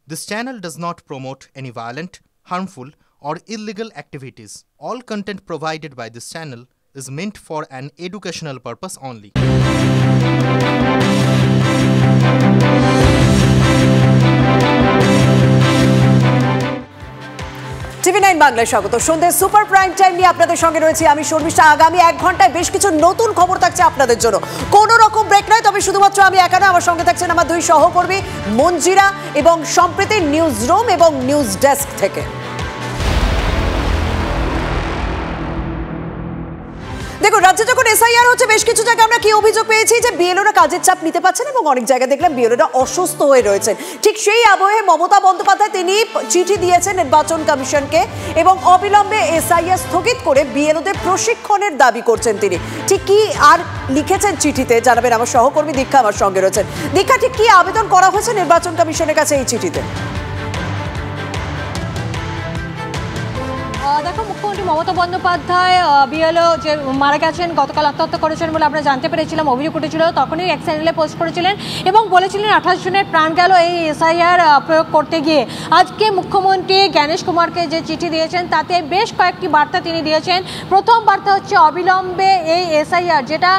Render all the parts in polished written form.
This channel does not promote any violent, harmful, or illegal activities. All content provided by this channel is meant for an educational purpose only. TV9 বাংলায় স্বাগত। সন্ধ্যে super prime time নিয়ে আপনাদের সঙ্গে রয়েছি আমি শর্মিষ্ঠা। আগামী 1 ঘন্টায় বেশ কিছু নতুন খবর থাকছে আপনাদের জন্য। কোনো রকম ব্রেক নয়, তবে শুধুমাত্র আমি একা না, আমার সঙ্গে থাকছেন আমার দুই সহকর্মী মঞ্জিরা এবং সম্প্রীতি নিউজ রুম এবং নিউজ ডেস্ক থেকে। দেখুন, রাজ্যে যখন এসআইআর হচ্ছে বেশ কিছু জায়গায় আমরা কি অভিযোগ পেয়েছি যে বিএলওরা কাজের চাপ নিতে পারছেন এবং অনেক জায়গায় দেখলাম বিএলওরা অসুস্থ হয়ে রয়েছেন। ঠিক সেই আবহে মমতা বন্দ্যোপাধ্যায় তিনি চিঠি দিয়েছেন নির্বাচন কমিশনকে এবং অবিলম্বে এসআইআর স্থগিত করে বিএলওদের প্রশিক্ষণের দাবি করছেন তিনি। ঠিক কি আর লিখেছেন চিঠিতে জানাবেন আমার সহকর্মী দীক্ষা আমার সঙ্গে রয়েছেন। দীক্ষা, ঠিক কি আবেদন করা হয়েছে নির্বাচন কমিশনের কাছে এই চিঠিতে? দেখো, মুখ্যমন্ত্রী মমতা বন্দ্যোপাধ্যায় বিএলও যে মারা গেছেন, গতকাল আত্মহত্যা করেছেন বলে আমরা জানতে পেরেছিলাম, অভিযোগ উঠেছিল, তখনই এক চ্যানেলে পোস্ট করেছিলেন এবং বলেছিলেন 28 জনের প্রাণ গেল এই এসআইআর প্রয়োগ করতে গিয়ে। আজকে মুখ্যমন্ত্রী জ্ঞানেশ কুমারকে যে চিঠি দিয়েছেন তাতে বেশ কয়েকটি বার্তা তিনি দিয়েছেন। প্রথম বার্তা হচ্ছে অবিলম্বে এই এসআইআর, যেটা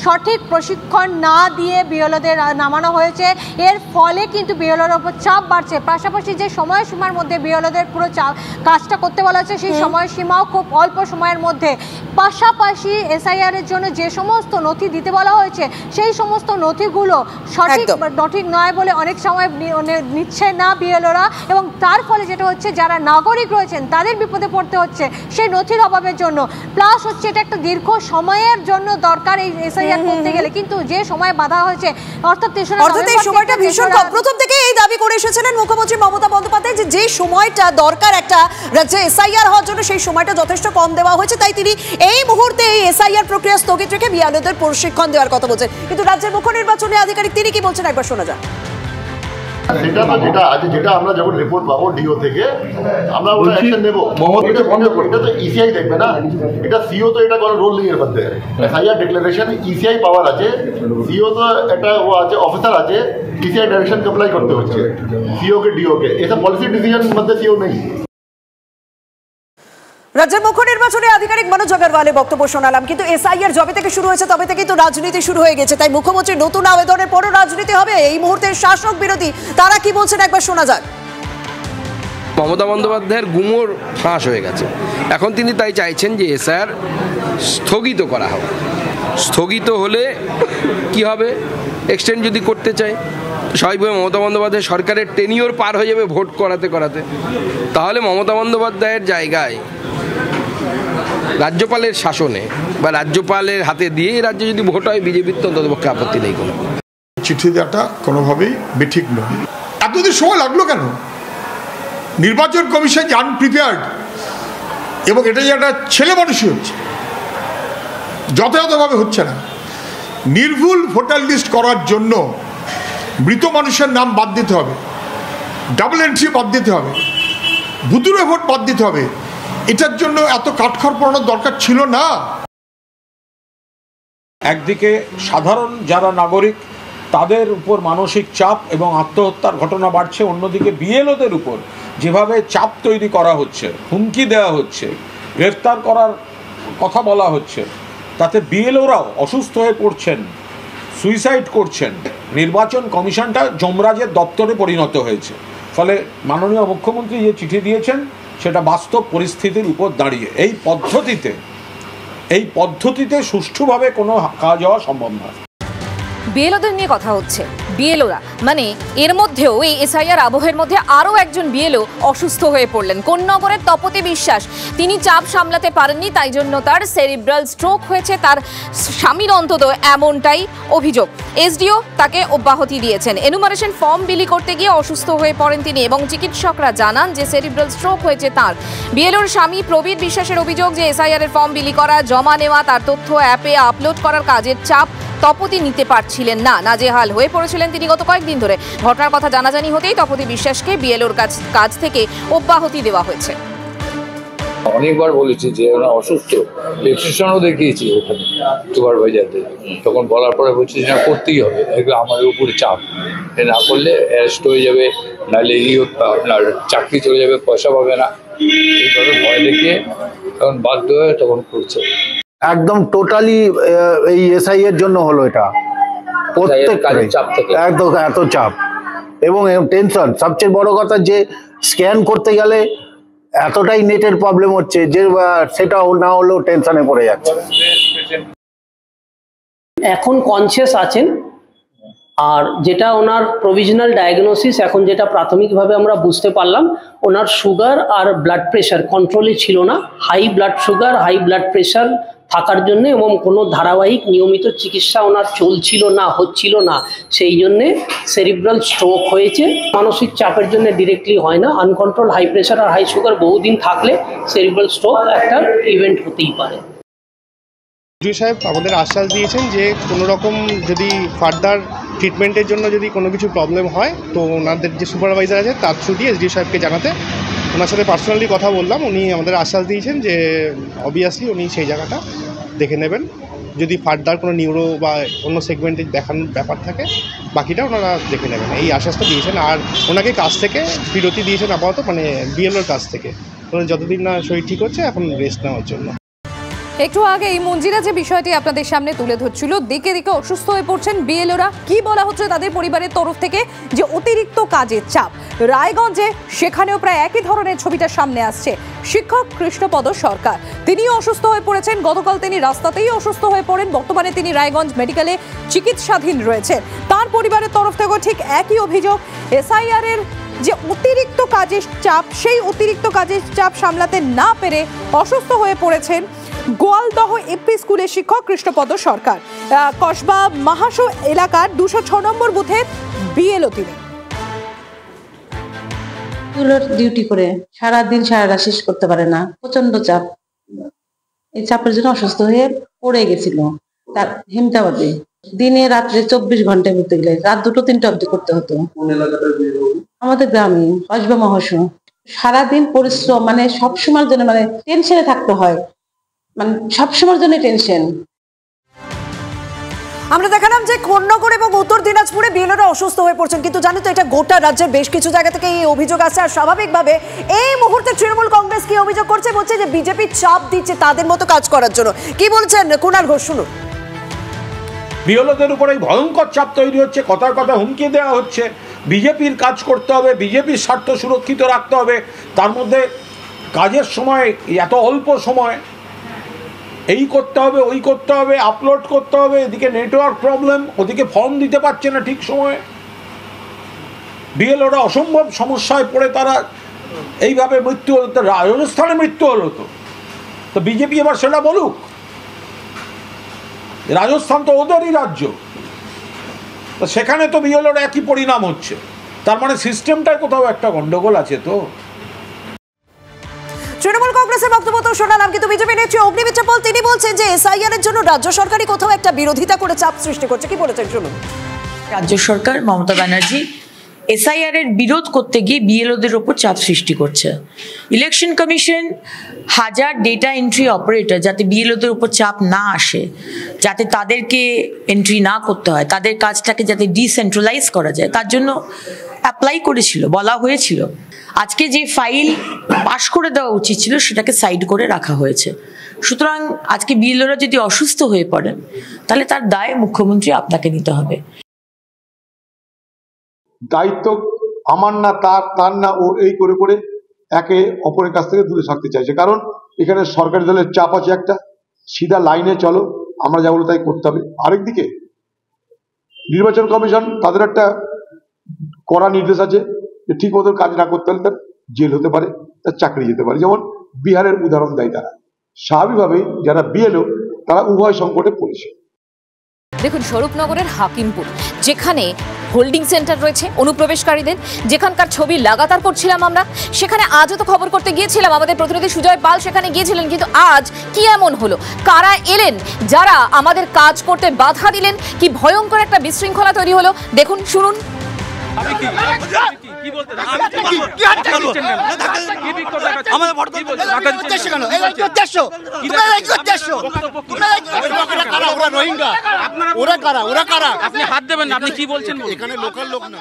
সঠিক প্রশিক্ষণ না দিয়ে বিএলওদের নামানো হয়েছে, এর ফলে কিন্তু বিএলওর ওপর চাপ বাড়ছে। পাশাপাশি যে সময়সীমার মধ্যে বিএলওদের পুরো কাজটা করতে বলা হচ্ছে সেই সময়সীমাও খুব অল্প সময়ের মধ্যে। পাশাপাশি এসআইআরের জন্য যে সমস্ত নথি দিতে বলা হয়েছে সেই সমস্ত নথিগুলো সঠিক নয় বলে অনেক সময় নিচ্ছে না বিএলওরা, এবং তার ফলে যেটা হচ্ছে যারা নাগরিক রয়েছেন তাদের বিপদে পড়তে হচ্ছে সেই নথির অভাবের জন্য। প্লাস হচ্ছে এটা একটা দীর্ঘ সময়ের জন্য দরকার এই এসআইআর করতে গেলে, কিন্তু যে সময় বাধা হয়েছে অর্থাৎ এই সময়টা ভীষণ কম। প্রথম থেকে এই দাবি করে এসেছিলেন মুখ্যমন্ত্রী মমতা বন্দ্যোপাধ্যায় যে সময়টা দরকার একটা রাজ্যে এসআইআর হওয়ার জন্য সেই সময়টা যথেষ্ট কম দেওয়া হয়েছে, তাই তিনি এই মুহূর্তে এই এসআইআর প্রক্রিয়া স্থগিত রেখে বিএলওদের প্রশিক্ষণ দেওয়ার কথা বলছেন। কিন্তু রাজ্যের মুখ্য নির্বাচনী আধিকারিক তিনি কি বলছেন একবার শোনা যাক। সেটা তো যেটা আমরা যখন রিপোর্ট পাবো ডিও থেকে আমরা ওটা অ্যাকশন নেব। এটা বন্ধ করে, এটা তো ইসিআই দেখবে না, এটা সিও তো এটা কোনো রোল নেই এর মধ্যে। এসআইআর ডিক্লারেশন ইসিআই পাওয়ার আছে, সিও তো একটা ও আছে, অফিসার আছে, ইসিআই ডাইরেকশন অ্যাপ্লাই করতে হচ্ছে সিও কে ডিও কে, এসব পলিসি ডিসিশন মধ্যে সিও নেই। রাজ্যের মুখ্য নির্বাচনী আধিকারিক মনোজ আগরওয়ালের বক্তব্য শোনালাম। কিন্তু এসআইআর যবে থেকে শুরু হয়েছে তবে থেকেই তো রাজনীতি শুরু হয়ে গেছে, তাই মুখ্যমন্ত্রীর নতুন আবেদনের পরও রাজনীতি হবে। এই মুহূর্তে শাসক বিরোধী তারা কি বলছেন একবার শোনা যাক। মমতা বন্দ্যোপাধ্যায়ের গুমর ফাঁস হয়ে গেছে, এখন তিনি তাই চাইছেন যে এসআইআর স্থগিত করা হবে। স্থগিত হলে কি হবে, এক্সটেন্ড যদি করতে চায় স্বাভাবিকভাবে মমতা বন্দ্যোপাধ্যায় সরকারের টেনিওর পার হয়ে যাবে ভোট করাতে করাতে। তাহলে মমতা বন্দ্যোপাধ্যায়ের জায়গায় রাজ্যপালের শাসনে বা রাজ্যপালের হাতে দিয়ে এই রাজ্যে যদি ভোট হয় বিজেপির তো অন্ততপক্ষে আপত্তি নেই কোনো। চিঠি দেওয়াটা কোনোভাবেই বেঠিক নয়। এতদিন সময় লাগলো কেন? নির্বাচন কমিশন যে আনপ্রিপেয়ার্ড, এবং এটা যে একটা ছেলে মানুষই হচ্ছে, যথাযথভাবে হচ্ছে না। নির্ভুল ভোটার লিস্ট করার জন্য মৃত মানুষের নাম বাদ দিতে হবে, ডাবল এন্ট্রি বাদ দিতে হবে, ভুতুড়ে ভোট বাদ দিতে হবে। এটার জন্য এত কাঠখড় পোড়ানোর দরকার ছিল না। একদিকে সাধারণ যারা নাগরিক তাদের উপর মানসিক চাপ এবং আত্মহত্যার ঘটনা বাড়ছে, অন্যদিকে বিএলওদের উপর যেভাবে চাপ তৈরি করা হচ্ছে, হুমকি দেওয়া হচ্ছে, গ্রেফতার করার কথা বলা হচ্ছে, তাতে বিএলওরাও অসুস্থ হয়ে পড়ছেন, সুইসাইড করছেন। নির্বাচন কমিশনটা যমরাজের দপ্তরে পরিণত হয়েছে। ফলে মাননীয় মুখ্যমন্ত্রী যে চিঠি দিয়েছেন সেটা বাস্তব পরিস্থিতির উপর দাঁড়িয়ে এই পদ্ধতিতে সুষ্ঠুভাবে কোনো কাজ হওয়া সম্ভব নয়। বিএলওদের নিয়ে কথা হচ্ছে। বিএলওরা মানে এর মধ্যেও এই এসআইআর আবহের মধ্যে আরও একজন বিএলও অসুস্থ হয়ে পড়লেন। কোন্নগরের তপতি বিশ্বাস, তিনি চাপ সামলাতে পারেননি, তাই জন্য তার সেরিব্রাল স্ট্রোক হয়েছে। তার স্বামীর অন্তত এমনটাই অভিযোগ। এসডিও তাকে অব্যাহতি দিয়েছেন। এনুমারেশন ফর্ম বিলি করতে গিয়ে অসুস্থ হয়ে পড়েন তিনি এবং চিকিৎসকরা জানান যে সেরিব্রাল স্ট্রোক হয়েছে তার। বিএলওর স্বামী প্রবীর বিশ্বাসের অভিযোগ যে এসআইআর এর ফর্ম বিলি করা, জমা নেওয়া, তার তথ্য অ্যাপে আপলোড করার কাজের চাপ তপতি নিতে পারছিলেন না, নাজেহাল হয়ে পড়েছিলেন তিনি গত কয়েকদিন ধরে। ঘটনার কথা জানাজানি হতেই তপতি বিশ্বাসকে বিএলওর কাজ থেকে অব্যাহতি দেওয়া হয়েছে। অনেকবার বলেছি যে ওরা অসুস্থ, প্রেসক্রিপশনও দেখিয়েছি ওখানে সুপারভাইজারদের, তখন বলার পরে বলছি যে করতেই হবে, এগুলো আমাদের উপরে চাপ, না করলে অ্যারেস্ট হয়ে যাবে, নাহলে আপনার চাকরি চলে যাবে, পয়সা পাবে না, এইভাবে ভয় দেখিয়ে তখন বাধ্য হয়ে তখন করছে। একদম টোটালি এই এসআই এর জন্য হলো এটা, প্রত্যেক চাপ থেকে একদম এত চাপ এবং টেনশন। সবচেয়ে বড় কথা যে স্ক্যান করতে গেলে এতটাই নেটের প্রবলেম হচ্ছে যে সেটা না হলেও টেনশনে পড়ে যাচ্ছে। এখন কনসিয়াস আছেন, আর যেটা ওনার প্রভিশনাল ডায়াগনোসিস এখন যেটা প্রাথমিকভাবে আমরা বুঝতে পারলাম, ওনার সুগার আর ব্লাড প্রেশার কন্ট্রোলে ছিল না। High blood sugar, high blood pressure থাকার জন্য এবং কোনো ধারাবাহিক নিয়মিত চিকিৎসা ওনার চলছিল না, হচ্ছিল না, সেই জন্যে সেরিব্রাল স্ট্রোক হয়েছে। মানসিক চাপের জন্য ডিরেক্টলি হয় না, আনকন্ট্রোল হাই প্রেশার আর হাই সুগার বহুদিন থাকলে সেরিব্রাল স্ট্রোক একটা ইভেন্ট হতেই পারে। সাহেব আমাদের আশ্বাস দিয়েছেন যে কোনো রকম যদি ফার্দার ট্রিটমেন্টের জন্য যদি কোনো কিছু প্রবলেম হয় তো ওনাদের যে সুপারভাইজার আছে তার থ্রু দিয়ে এসডি সাহেবকে জানাতে। ওনার সাথে পার্সোনালি কথা বললাম, উনি আমাদের আশ্বাস দিয়েছেন যে অবভিয়াসলি উনি সেই জায়গাটা দেখে নেবেন। যদি ফার্দার কোনো নিউরো বা অন্য সেগমেন্টে দেখানোর ব্যাপার থাকে বাকিটা ওনারা দেখে নেবেন, এই আশ্বাসটা দিয়েছেন। আর ওনাকে কাজ থেকে বিরতি দিয়েছেন আপাতত, মানে বিএলওর কাছ থেকে। ওনার যতদিন না শরীর ঠিক হচ্ছে এখন রেস্ট নেওয়ার জন্য। একটু আগে এই মঞ্জিরা যে বিষয়টি আপনাদের সামনে তুলে ধরছিল, দিকে দিকে অসুস্থ হয়ে পড়ছেন বিএলওরা। কি বলা হচ্ছে তাদের পরিবারের তরফ থেকে যে অতিরিক্ত কাজের চাপ। রায়গঞ্জে সেখানেও প্রায় একই ধরনের ছবিটা সামনে আসছে। শিক্ষক কৃষ্ণপদ সরকার তিনিও অসুস্থ হয়ে পড়েছেন। গতকাল তিনি রাস্তাতেই অসুস্থ হয়ে পড়েন। বর্তমানে তিনি রায়গঞ্জ মেডিকেলে চিকিৎসাধীন রয়েছেন। তার পরিবারের তরফ থেকেও ঠিক একই অভিযোগ। এসআইআর এর যে অতিরিক্ত কাজের চাপ, সেই অতিরিক্ত কাজের চাপ সামলাতে না পেরে অসুস্থ হয়ে পড়েছেন গোয়ালদহ এপি স্কুলের শিক্ষক কৃষ্ণপদ সরকার। কসবা মাহাশো এলাকার 206 নম্বর বুথের বিএলও তিনি। ডিউটি করে সারাদিন সারা শেষ করতে পারে না, প্রচন্ড চাপ। এই চাপের জন্য অসুস্থ হয়ে পড়ে গেছিল। তার হেমতাবাদে দিনে রাত্রে 24 ঘন্টায় ঘুরতে গেলে রাত 2-3টা অবধি করতে হতো। আমাদের গ্রামে কসবা মহাশো সারাদিন পরিশ্রম, মানে সবসময়ের জন্য মানে টেনশনে থাকতে হয়, মানে সবসময়ের জন্য টেনশন। আমরা দেখালাম যে কোন্নগর এবং উত্তর দিনাজপুরে বিএলওরা অসুস্থ হয়ে পড়ছেন, কিন্তু জানো তো এটা গোটা রাজ্যের বেশ কিছু জায়গা থেকে এই অভিযোগ আসছে। আর স্বাভাবিকভাবে এই মুহূর্তে তৃণমূল কংগ্রেস কি অভিযোগ করছে, বলছে যে বিজেপি চাপ দিচ্ছে তাদের মতো কাজ করার জন্য। কি বলছেন কুণাল ঘোষ, শুনুন। বিএলওদের উপর এই ভয়ঙ্কর চাপ তৈরি হচ্ছে, কথার কথা হুমকি দেওয়া হচ্ছে। বিজেপির কাজ করতে হবে, বিজেপির স্বার্থ সুরক্ষিত রাখতে হবে। তার মধ্যে কাজের সময় এত অল্প সময় এই করতে হবে, ওই করতে হবে, আপলোড করতে হবে, এদিকে নেটওয়ার্ক প্রবলেম, ওদিকে ফর্ম দিতে পারছে না ঠিক সময়ে। বিএলওরা অসম্ভব সমস্যায় পড়ে তারা এইভাবে মৃত্যু হলো। তো রাজস্থানে মৃত্যু হলো, তো বিজেপি এবার সেটা বলুক। রাজস্থান তো ওদেরই রাজ্য, তো সেখানে তো বিএলওরা একই পরিণাম হচ্ছে। তার মানে সিস্টেমটায় কোথাও একটা গন্ডগোল আছে। তো তৃণমূল কংগ্রেসের বক্তব্য তো শোনালাম, কিন্তু বিজেপি নেত্রী অগ্নিমিত্রা পাল তিনি বলছেন যে এসআইআর এর জন্য রাজ্য সরকারই কোথাও একটা বিরোধিতা করে চাপ সৃষ্টি করছে। কি বলেছেন শুনুন। রাজ্য সরকার মমতা ব্যানার্জি এসআইআর এর বিরোধ করতে গিয়ে বিএলওদের ওপর চাপ সৃষ্টি করছে। ইলেকশন কমিশন হাজার ডেটা এন্ট্রি অপারেটর যাতে বিএলওদের উপর চাপ না আসে, যাতে তাদেরকে এন্ট্রি না করতে হয়, তাদের কাজটাকে যাতে ডিসেন্ট্রালাইজ করা যায়, তার জন্য অ্যাপ্লাই করেছিল, বলা হয়েছিল। আজকে যে ফাইল পাশ করে দেওয়া উচিত ছিল সেটাকে সাইড করে রাখা হয়েছে। সুতরাং আজকে বিএলওরা যদি অসুস্থ হয়ে পড়েন তাহলে তার দায় মুখ্যমন্ত্রী আপনাকে নিতে হবে। দায়িত্ব আমার না, তার না, ও এই করে করে একে অপরের কাছ থেকে দূরে থাকতে চাইছে। কারণ এখানে সরকারি দলের চাপ আছে একটা, সিধা লাইনে চলো, আমরা যা বলো তাই করতে হবে। আরেকদিকে নির্বাচন কমিশন তাদের একটা কড়া নির্দেশ আছে যে ঠিক মতো কাজ না করতে হলে তার জেল হতে পারে, তার চাকরি যেতে পারে। যেমন বিহারের উদাহরণ দেয় তারা। স্বাভাবিকভাবেই যারা বিএলও তারা উভয় সংকটে পড়েছে। দেখুন, স্বরূপনগরের হাকিমপুর, যেখানে হোল্ডিং সেন্টার রয়েছে অনুপ্রবেশকারীদের, যেখানকার ছবি লাগাতার করছিলাম আমরা, সেখানে আজও তো খবর করতে গিয়েছিলাম, আমাদের প্রতিনিধি সুজয় পাল সেখানে গিয়েছিলেন। কিন্তু আজ কি এমন হলো, কারা এলেন যারা আমাদের কাজ করতে বাধা দিলেন, কি ভয়ঙ্কর একটা বিশৃঙ্খলা তৈরি হলো, দেখুন, শুনুন। আপনি হাত দেবেন না, আপনি কি বলছেন? এখানে লোকাল লোক না।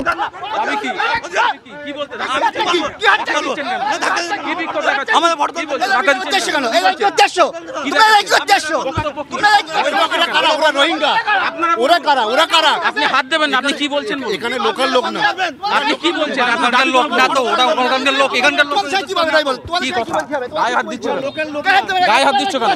দাবি কি কি বলতে আমাদের ভোট উদ্দেশ্য কেন এই উদ্দেশ্য তোমরা কি উদ্দেশ্য তোমরা কারা ওরা রোহিঙ্গা ওরা কারা আপনি হাত দেবেন না আপনি কি বলছেন এখানে লোকাল লোক না আপনি কি বলছেন আপনাদের লোক না তো ওরা ওখানকার লোক এখানকার লোক কি বলে তাই বল কি কথা গায়ে হাত দিচ্ছ লোকাল লোক গায়ে হাত দিচ্ছ কেন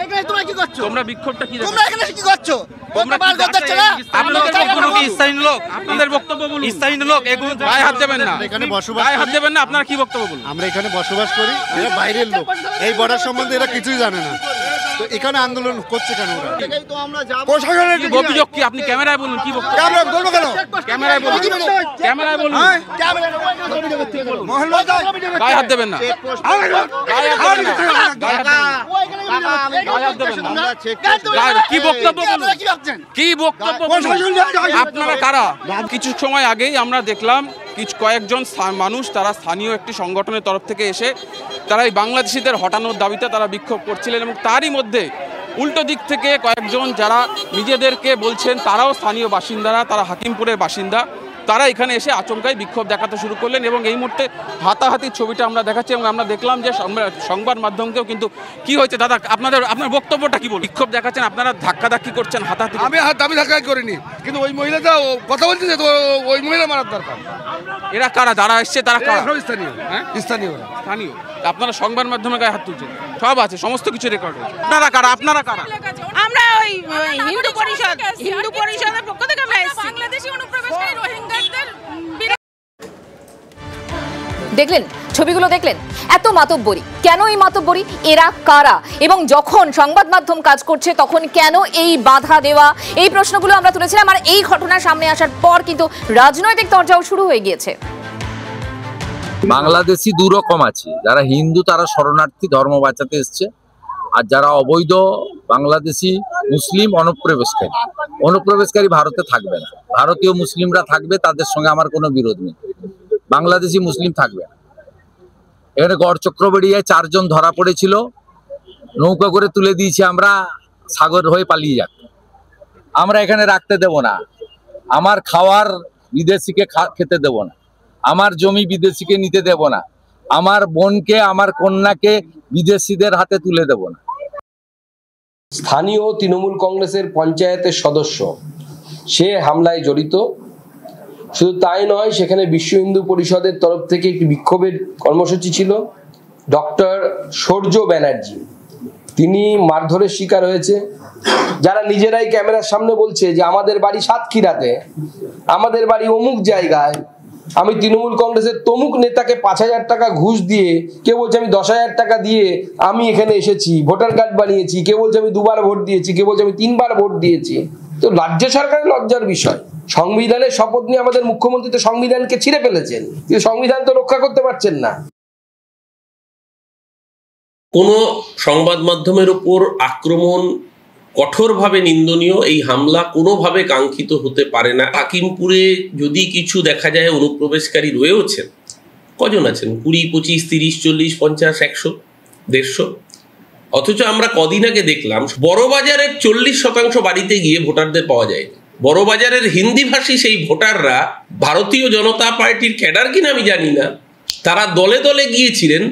এখানে তোমরা কি করছো তোমরা বিক্ষোভটা কি তোমরা এখানে কি করছো তোমরা বার করতে না আপনাদের বক্তব্য কি স্থানীয় লোক আপনাদের বক্তব্য বলুন স্থানীয় লোক এগুলো গায়ে হাত দেবেন না এখানে বসবাস গায়ে হাত দেবেন না আপনারা কি বক্তব্য বলুন আমরা এখানে বসবাস করি এরা বাইরের লোক এই বর্ডার সম্বন্ধে এরা কিছুই জানে না তো এখানে আন্দোলন করছে কেন ওরা এটাই তো আমরা যাব প্রশাসনের অভিযোগ কি আপনি ক্যামেরায় বলুন কি বক্তব্য ক্যামেরা বলবো কেন ক্যামেরায় বলুন ক্যামেরায় বলুন ক্যামেরায় মহল্লা গায়ে হাত দেবেন না গায়ে হাত দেবেন না গায়ে হাত দেবেন না কি বক্তব্য বলুন কি বক্তব্য আপনারা কারা কিছু সময় আগেই আমরা দেখলাম কয়েকজন মানুষ তারা স্থানীয় একটি সংগঠনের তরফ থেকে এসে তারা এই বাংলাদেশিদের হটানোর দাবিতে তারা বিক্ষোভ করছিলেন এবং তারই মধ্যে উল্টো দিক থেকে কয়েকজন যারা নিজেদেরকে বলছেন তারাও স্থানীয় বাসিন্দারা তারা হাকিমপুরের বাসিন্দা তারা এখানে এসে আচমকাই বিক্ষোভ দেখাতে শুরু করলেন এবং এই মুহূর্তে হাতাহাতির ছবিটা আমরা দেখাচ্ছি এবং আমরা দেখলাম যে সংবাদ মাধ্যমকেও কিন্তু কি হয়েছে দাদা আপনার বক্তব্যটা কি বল বিক্ষোভ দেখাচ্ছেন আপনারা ধাক্কাধাক্কি করছেন হাতাহাতি আমি ধাক্কা করিনি কিন্তু ওই মহিলাটা কথা বলছে যে ওই মহিলা মারার দরকার এরা কারা যারা এসছে তারা কারা স্থানীয় স্থানীয় স্থানীয় আপনারা সংবাদ মাধ্যমে গায়ে হাত তুলছেন সব আছে সমস্ত কিছু রেকর্ড হয়েছে আপনারা কারা আমরা ওই হিন্দু পরিষদের পক্ষ থেকে আমরা এসেছি বাংলাদেশী অনুপ্রবেশকারী রোহিঙ্গাদের দেখলেন ছবিগুলো দেখলেন এত মাতব্বরি কেন এই মাতব্বরি এরা কারা এবং যখন সংবাদ মাধ্যম কাজ করছে তখন কেন এই বাধা দেওয়া এই প্রশ্নগুলো আমরা তুলেছিলাম আর এই ঘটনা সামনে আসার পর কিন্তু রাজনৈতিক তরজাও শুরু হয়ে গিয়েছে বাংলাদেশি দু রকম আছে যারা হিন্দু তারা শরণার্থী ধর্ম বাঁচাতে এসছে আর যারা অবৈধ বাংলাদেশি মুসলিম অনুপ্রবেশকারী ভারতে থাকবে না ভারতীয় মুসলিমরা থাকবে তাদের সঙ্গে আমার কোনো বিরোধ নেই বাংলাদেশি মুসলিম থাকবে না এখানে গড় চক্রবেড়িয়ায় 4 জন ধরা পড়েছিল নৌকা করে তুলে দিয়েছি আমরা সাগর হয়ে পালিয়ে যাক আমরা এখানে রাখতে দেব না আমার খাওয়ার বিদেশিকে খেতে দেব না আমার জমি বিদেশিকে নিতে দেব না আমার বোনকে আমার কন্যাকে বিদেশিদের হাতে তুলে দেব না স্থানীয় তৃণমূল কংগ্রেসের পঞ্চায়েতের সদস্য সে হামলায় জড়িত শুধু তাই নয় সেখানে বিশ্ব হিন্দু পরিষদের তরফ থেকে একটি বিক্ষোভের কর্মসূচি ছিল ডক্টর সূর্য ব্যানার্জি তিনি মারধরের শিকার হয়েছে যারা নিজেরাই ক্যামেরার সামনে বলছে যে আমাদের বাড়ি সাতক্ষীরাতে আমাদের বাড়ি অমুক জায়গায় আমি তৃণমূল কংগ্রেসের তমুক নেতাকে 5,000 টাকা ঘুষ দিয়ে কে বলছে আমি 10,000 টাকা দিয়ে আমি এখানে এসেছি ভোটার কার্ড বানিয়েছি কে বলছে আমি 2বার ভোট দিয়েছি কে বলছে আমি 3বার ভোট দিয়েছি তো রাজ্য সরকারের লজ্জার বিষয় সংবিধানের শপথ নিয়ে আমাদের মুখ্যমন্ত্রী তো সংবিধানকে ছিঁড়ে ফেলেছেন কিন্তু সংবিধান তো রক্ষা করতে পারছেন না কোন সংবাদ মাধ্যমের উপর আক্রমণ কঠোরভাবে নিন্দনীয় এই হামলা কোনোভাবে কাঙ্ক্ষিত হতে পারে না হাকিমপুরে যদি কিছু দেখা যায় অনুপ্রবেশকারী রয়েছেন কজন আছেন 20, 25, 30, 40, 50, 100, 150 অথচ আমরা কদিন আগে দেখলাম বড়বাজারের 40% বাড়িতে গিয়ে ভোটারদের পাওয়া যায় বড়বাজারের হিন্দিভাষী সেই ভোটাররা ভারতীয় জনতা পার্টির ক্যাডার কিনা আমি জানি না তারা দলে দলে গিয়েছিলেন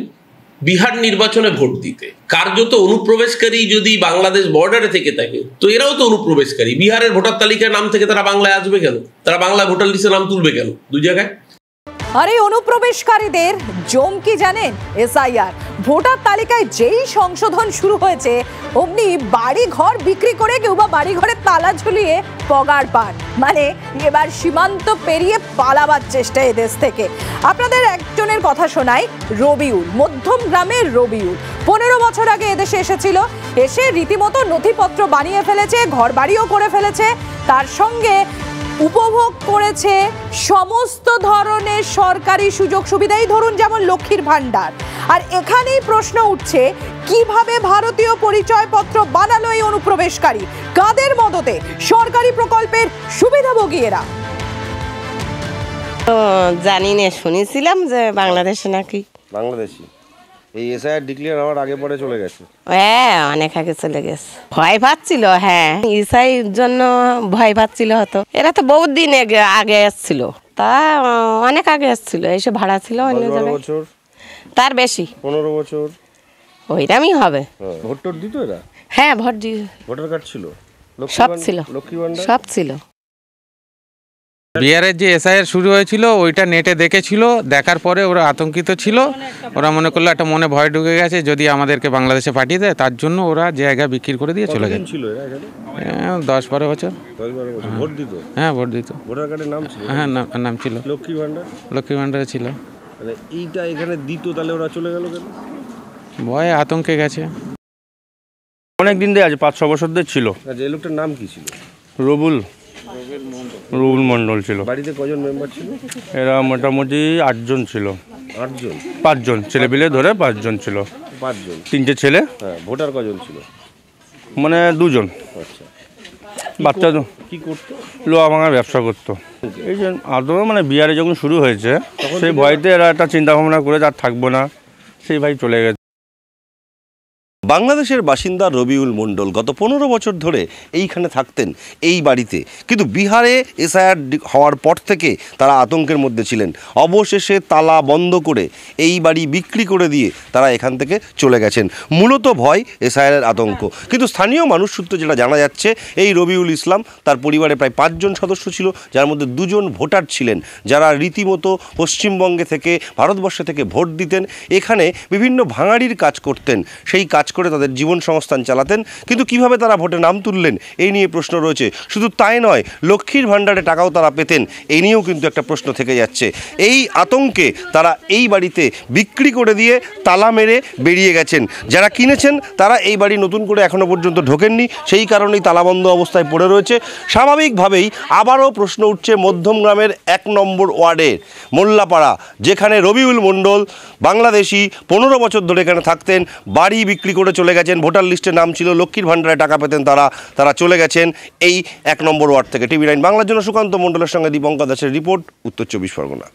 বিহার নির্বাচনে ভোট দিতে কার্যত অনুপ্রবেশকারী যদি বাংলাদেশ বর্ডারে থেকে থাকে তো এরাও তো অনুপ্রবেশকারী বিহারের ভোটার তালিকার নাম থেকে তারা বাংলায় আসবে কেন তারা বাংলায় ভোটার লিস্টে নাম তুলবে কেন দুই জায়গায় আরে অনুপ্রবেশকারীদের জম কি জানেন এসআইআর ভোটার তালিকায় যেই সংশোধন শুরু হয়েছে অমনি বাড়ি ঘর বিক্রি করে কেউ বা বাড়ি ঘরে তালা ঝুলিয়ে পগার পান মানে এবার সীমান্ত পেরিয়ে পালাবার চেষ্টা এদেশ থেকে আপনাদের একজনের কথা শোনাই রবিউল মধ্যম গ্রামের রবিউল 15 বছর আগে এদেশে এসেছিল এসে রীতিমতো নথিপত্র বানিয়ে ফেলেছে ঘর বাড়িও করে ফেলেছে তার সঙ্গে উপভোগ করেছে সমস্ত ধরনের সরকারি সুযোগ সুবিধাই ধরুন যেমন লক্ষ্মীর ভান্ডার আর এখানেই প্রশ্ন উঠছে কিভাবে ভারতীয় পরিচয়পত্র বানালো এই অনুপ্রবেশকারী কাদের মদতে সরকারি প্রকল্পের সুবিধাভোগী এরা জানি না শুনেছিলাম যে বাংলাদেশে নাকি বাংলাদেশি এই এসআইআর ডিক্লেয়ার হওয়ার আগে পরে চলে গেছে হ্যাঁ অনেক আগে চলে গেছে ভয় পাচ্ছিল হ্যাঁ ইসাইর জন্য ভয় পাচ্ছিল হতো এরা তো বহুত দিন আগে আসছিল তা অনেক আগে আসছিল, এসে ভাড়া ছিল অন্য জায়গায়। বছর তার বেশি 15 বছর ওইরকমই হবে। ভোট টোট দিত এরা? হ্যাঁ, ভোট দিয়ে ভোটার কার্ড ছিল, সব ছিল, লক্ষ্মী ভান্ডার সব ছিল। বিহারের যে এসআইআর শুরু হয়েছিল ওইটা নেটে দেখেছিল, দেখার পরে ওরা আতঙ্কিত ছিল। ওরা মনে করলো একটা মনে ভয় ঢুকে গেছে যদি আমাদেরকে বাংলাদেশে পাঠিয়ে দেয়, তার জন্য ওরা জায়গা বিক্রি করে দিয়ে চলে গেছে। 10-12 বছর। 10-12 বছর ভোট দিত? হ্যাঁ, ভোট দিত। ভোটার কার্ডের নাম ছিল? হ্যাঁ, নাম ছিল। লক্ষ্মী ভান্ডার? লক্ষ্মী ভান্ডারে ছিল। মানে এইটা এখানে দিত, তাহলে ওরা চলে গেল কেন? ভয়ে আতঙ্কে গেছে। অনেক দিন দিয়ে আছে, 5-6 বছর ধরে ছিল। আচ্ছা, এই লোকটার নাম কি ছিল? রবুল মন্ডল ছিল। বাড়িতে কজন মেম্বার ছিল? এরা মোটামুটি 8 জন ছিল। 8 জন? 5 জন, ছেলেপিলে ধরে 5 জন ছিল। 5 জন? 3টে ছেলে। হ্যাঁ, ভোটার কজন ছিল? মানে 2 জন। আচ্ছা, বাচ্চা কি করতো? লোহা ভাঙার ব্যবসা করতো। এই যে আদৌ মানে বিহারে যখন শুরু হয়েছে সেই ভয়তে এরা একটা চিন্তা ভাবনা করে আর থাকবো না, সেই ভাই চলে গেছে। বাংলাদেশের বাসিন্দা রবিউল মণ্ডল গত 15 বছর ধরে এইখানে থাকতেন, এই বাড়িতে। কিন্তু বিহারে এসআইআর হওয়ার পর থেকে তারা আতঙ্কের মধ্যে ছিলেন। অবশেষে তালা বন্ধ করে এই বাড়ি বিক্রি করে দিয়ে তারা এখান থেকে চলে গেছেন। মূলত ভয় এসআইআরের আতঙ্ক। কিন্তু স্থানীয় মানুষ সূত্রে যেটা জানা যাচ্ছে, এই রবিউল ইসলাম তার পরিবারে প্রায় 5 জন সদস্য ছিল, যার মধ্যে 2 জন ভোটার ছিলেন, যারা রীতিমতো পশ্চিমবঙ্গে থেকে, ভারতবর্ষে থেকে ভোট দিতেন, এখানে বিভিন্ন ভাঙাড়ির কাজ করতেন, সেই কাজ করে তাদের জীবন সংস্থান চালাতেন। কিন্তু কিভাবে তারা ভোটে নাম তুললেন এই নিয়ে প্রশ্ন রয়েছে। শুধু তাই নয়, লক্ষ্মীর ভাণ্ডারে টাকাও তারা পেতেন, এই নিয়েও কিন্তু একটা প্রশ্ন থেকে যাচ্ছে। এই আতঙ্কে তারা এই বাড়িতে বিক্রি করে দিয়ে তালা মেরে বেরিয়ে গেছেন। যারা কিনেছেন তারা এই বাড়ি নতুন করে এখনো পর্যন্ত ঢোকেননি, সেই কারণেই তালাবন্ধ অবস্থায় পড়ে রয়েছে। স্বাভাবিকভাবেই আবারও প্রশ্ন উঠছে মধ্যমগ্রামের 1 নম্বর ওয়ার্ডের মোল্লাপাড়া, যেখানে রবিউল মণ্ডল বাংলাদেশি 15 বছর ধরে এখানে থাকতেন, বাড়ি বিক্রি করে চলে গেছেন। ভোটার লিস্টে নাম ছিল, লক্ষ্মীর ভাণ্ডারে টাকা পেতেন তারা চলে গেছেন এই 1 নম্বর ওয়ার্ড থেকে। টিভি 9 বাংলার জন্য সুকান্ত মণ্ডলের সঙ্গে দীপঙ্কর দাসের রিপোর্ট, উত্তর 24 পরগনা।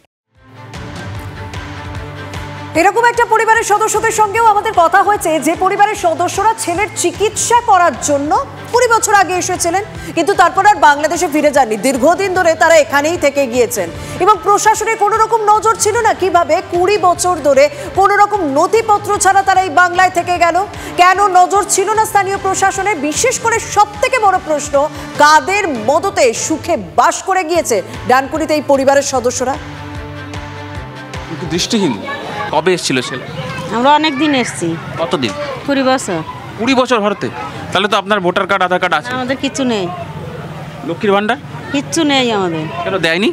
এরকম একটা পরিবারের সদস্যদের সঙ্গেও আমাদের কথা হয়েছে, যে পরিবারের সদস্যরা ছেলের চিকিৎসা করার জন্য 20 বছর আগে এসেছিলেন, কিন্তু তারপর আর বাংলাদেশে ফিরে যাননি। দীর্ঘদিন ধরে তারা এখানেই থেকে গিয়েছেন এবং প্রশাসনের কোনো রকম নজর ছিল না কিভাবে 20 বছর ধরে কোনো রকম নথিপত্র ছাড়া তারা এই বাংলায় থেকে গেল। কেন নজর ছিল না স্থানীয় প্রশাসনের? বিশেষ করে সবথেকে বড় প্রশ্ন, কাদের মদতে সুখে বাস করে গিয়েছে ডানকুনিতে এই পরিবারের সদস্যরা? দৃষ্টিহীন। কবে এসেছিল ছেলে? আমরা অনেক দিন এসেছি। কতদিন? 20 বছর। 20 বছর ভারতে? তাহলে তো আপনার ভোটার কার্ড, আধার কার্ড আছে? আমাদের কিচ্ছু নেই। লক্ষ্মীর ভান্ডার কিচ্ছু নেই আমাদের। কেন দেয়নি?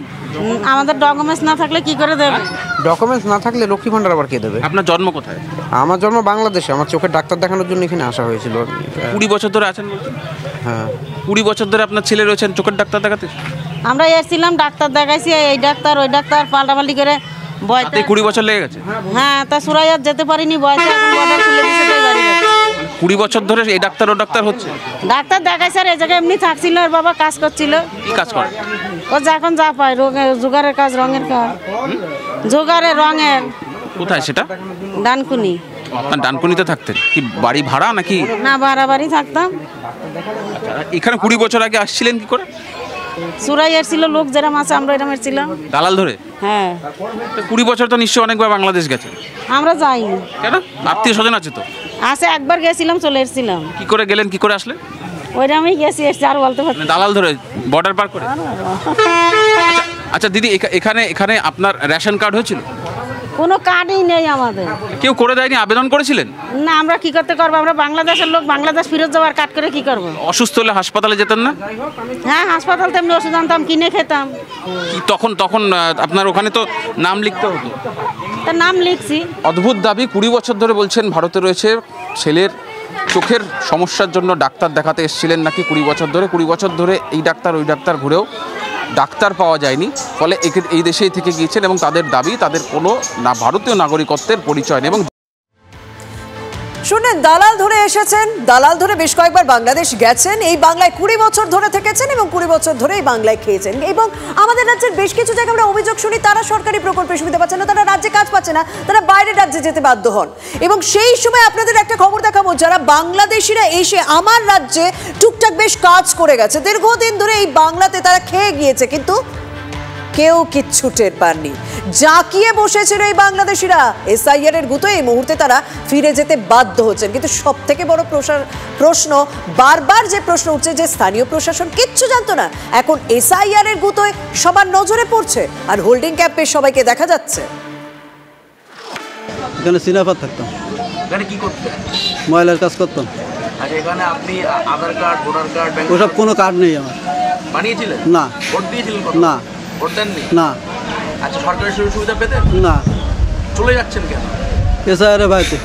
আমাদের ডকুমেন্টস না থাকলে কি করে দেবে? ডকুমেন্টস না থাকলে লক্ষ্মী ভান্ডার আবার কে দেবে? আপনার জন্ম কোথায়? আমার জন্ম বাংলাদেশে। আমার চোখের ডাক্তার দেখানোর জন্য এখানে আসা হয়েছিল। 20 বছর ধরে আছেন বলছেন? হ্যাঁ। 20 বছর ধরে আপনার ছেলে রয়েছেন চোখের ডাক্তার দেখাতে? আমরা এসেছিলাম, ডাক্তার দেখাইছি, এই ডাক্তার ওই ডাক্তার পাল্টাপাল্টি করে বয়তে 20 বছর লেগে গেছে। হ্যাঁ, তা সুরাইয়ার যেতে পারিনি, বয়সে এখন বর্ডার খুলে দিয়েছে, তাই বাড়ি যাচ্ছে। 20 বছর ধরে এই ডাক্তার ও ডাক্তার হচ্ছে? ডাক্তার দেখাইছে আর এই জায়গায় এমনি থাকছিল, ওর বাবা কাজ করছিল। কি কাজ করে? ও যখন যা পায়, জোগাড়ের কাজ, রঙের কাজ, জোগাড়ের রঙের। কোথায় সেটা? ডানকুনি। আপনার ডানকুনিতে থাকতেন? কি বাড়ি ভাড়া নাকি? না, ভাড়া বাড়ি থাকতাম। এখানে 20 বছর আগে আসছিলেন কি করে? সুরাই এসেছিল, লোক যেরকম আছে আমরা এরকম এসেছিলাম। দালাল ধরে? হ্যাঁ। 20 বছর তো নিশ্চয়ই অনেকবার বাংলাদেশ গেছে? আমরা যাইনি। কেন? আত্মীয় স্বজন আছে তো? আছে, একবার গেছিলাম, চলে এসেছিলাম। কি করে গেলেন, কি করে আসলেন? ওইরকমই গেছি, এসছি, আর বলতে পারছি। দালাল ধরে বর্ডার পার করে? আচ্ছা দিদি, এখানে আপনার রেশন কার্ড হয়েছিল? কোনো কার্ডই নেই আমাদের। কেউ করে দেয়নি? আবেদন করেছিলেন? না, আমরা কি করতে করবো? আমরা বাংলাদেশের লোক, বাংলাদেশ ফিরত যাওয়ার কার্ড করে কি করবো? অসুস্থ হলে হাসপাতালে যেতেন না? হ্যাঁ, হাসপাতাল তেমনি ওষুধ আনতাম, কিনে খেতাম। তখন আপনার ওখানে তো নাম লিখতে হতো? তার নাম লিখছি। অদ্ভুত দাবি। 20 বছর ধরে বলছেন ভারতে রয়েছে, ছেলের চোখের সমস্যার জন্য ডাক্তার দেখাতে এসেছিলেন নাকি 20 বছর ধরে। 20 বছর ধরে এই ডাক্তার ওই ডাক্তার ঘুরেও ডাক্তার পাওয়া যায়নি, ফলে এই দেশেই থেকে গিয়েছেন এবং তাদের দাবি তাদের কোনো ভারতীয় নাগরিকত্বের পরিচয় নেই। এবং শুনেন, দালাল ধরে এসেছেন, দালাল ধরে বেশ কয়েকবার বাংলাদেশ গেছেন, এই বাংলায় 20 বছর ধরে থেকেছেন এবং 20 বছর ধরে এই বাংলায় খেয়েছেন। এবং আমাদের রাজ্যের বেশ কিছু জায়গায় আমরা অভিযোগ শুনি, তারা সরকারি প্রকল্পের সুবিধা পাচ্ছে না, তারা রাজ্যে কাজ পাচ্ছে না, তারা বাইরের রাজ্যে যেতে বাধ্য হন। এবং সেই সময় আপনাদের একটা খবর দেখাবো, যারা বাংলাদেশিরা এসে আমার রাজ্যে টুকটাক বেশ কাজ করে গেছে, দীর্ঘদিন ধরে এই বাংলাতে তারা খেয়ে গিয়েছে, কিন্তু কেউ কিচ্ছু টের পাননি। জাঁকিয়ে বসেছিল এই বাংলাদেশিরা। এসআইআর এর গুতো এই মুহূর্তে তারা ফিরে যেতে বাধ্য হচ্ছেন। কিন্তু সব থেকে বড় প্রশ্ন, বারবার যে প্রশ্ন উঠছে যে স্থানীয় প্রশাসন কিচ্ছু জানতো না, এখন এসআইআর এর গুতোয় সবার নজরে পড়ছে আর হোল্ডিং ক্যাম্পে সবাইকে দেখা যাচ্ছে। এখানে সিনাফার থাকতাম। এখানে কি করতেন? ময়লার কাজ করতাম। আচ্ছা, এখানে আপনি আধার কার্ড, ভোটার কার্ড, ওসব কোনো কার্ড নেই আমার। বানিয়েছিলেন? না। ভোট দিয়েছিলেন? না। ভোট দেননি? না। আচ্ছা, সরকারি সুযোগ সুবিধা পেতেন? না। চলে যাচ্ছেন কেন? এসআইআর ভয়তে।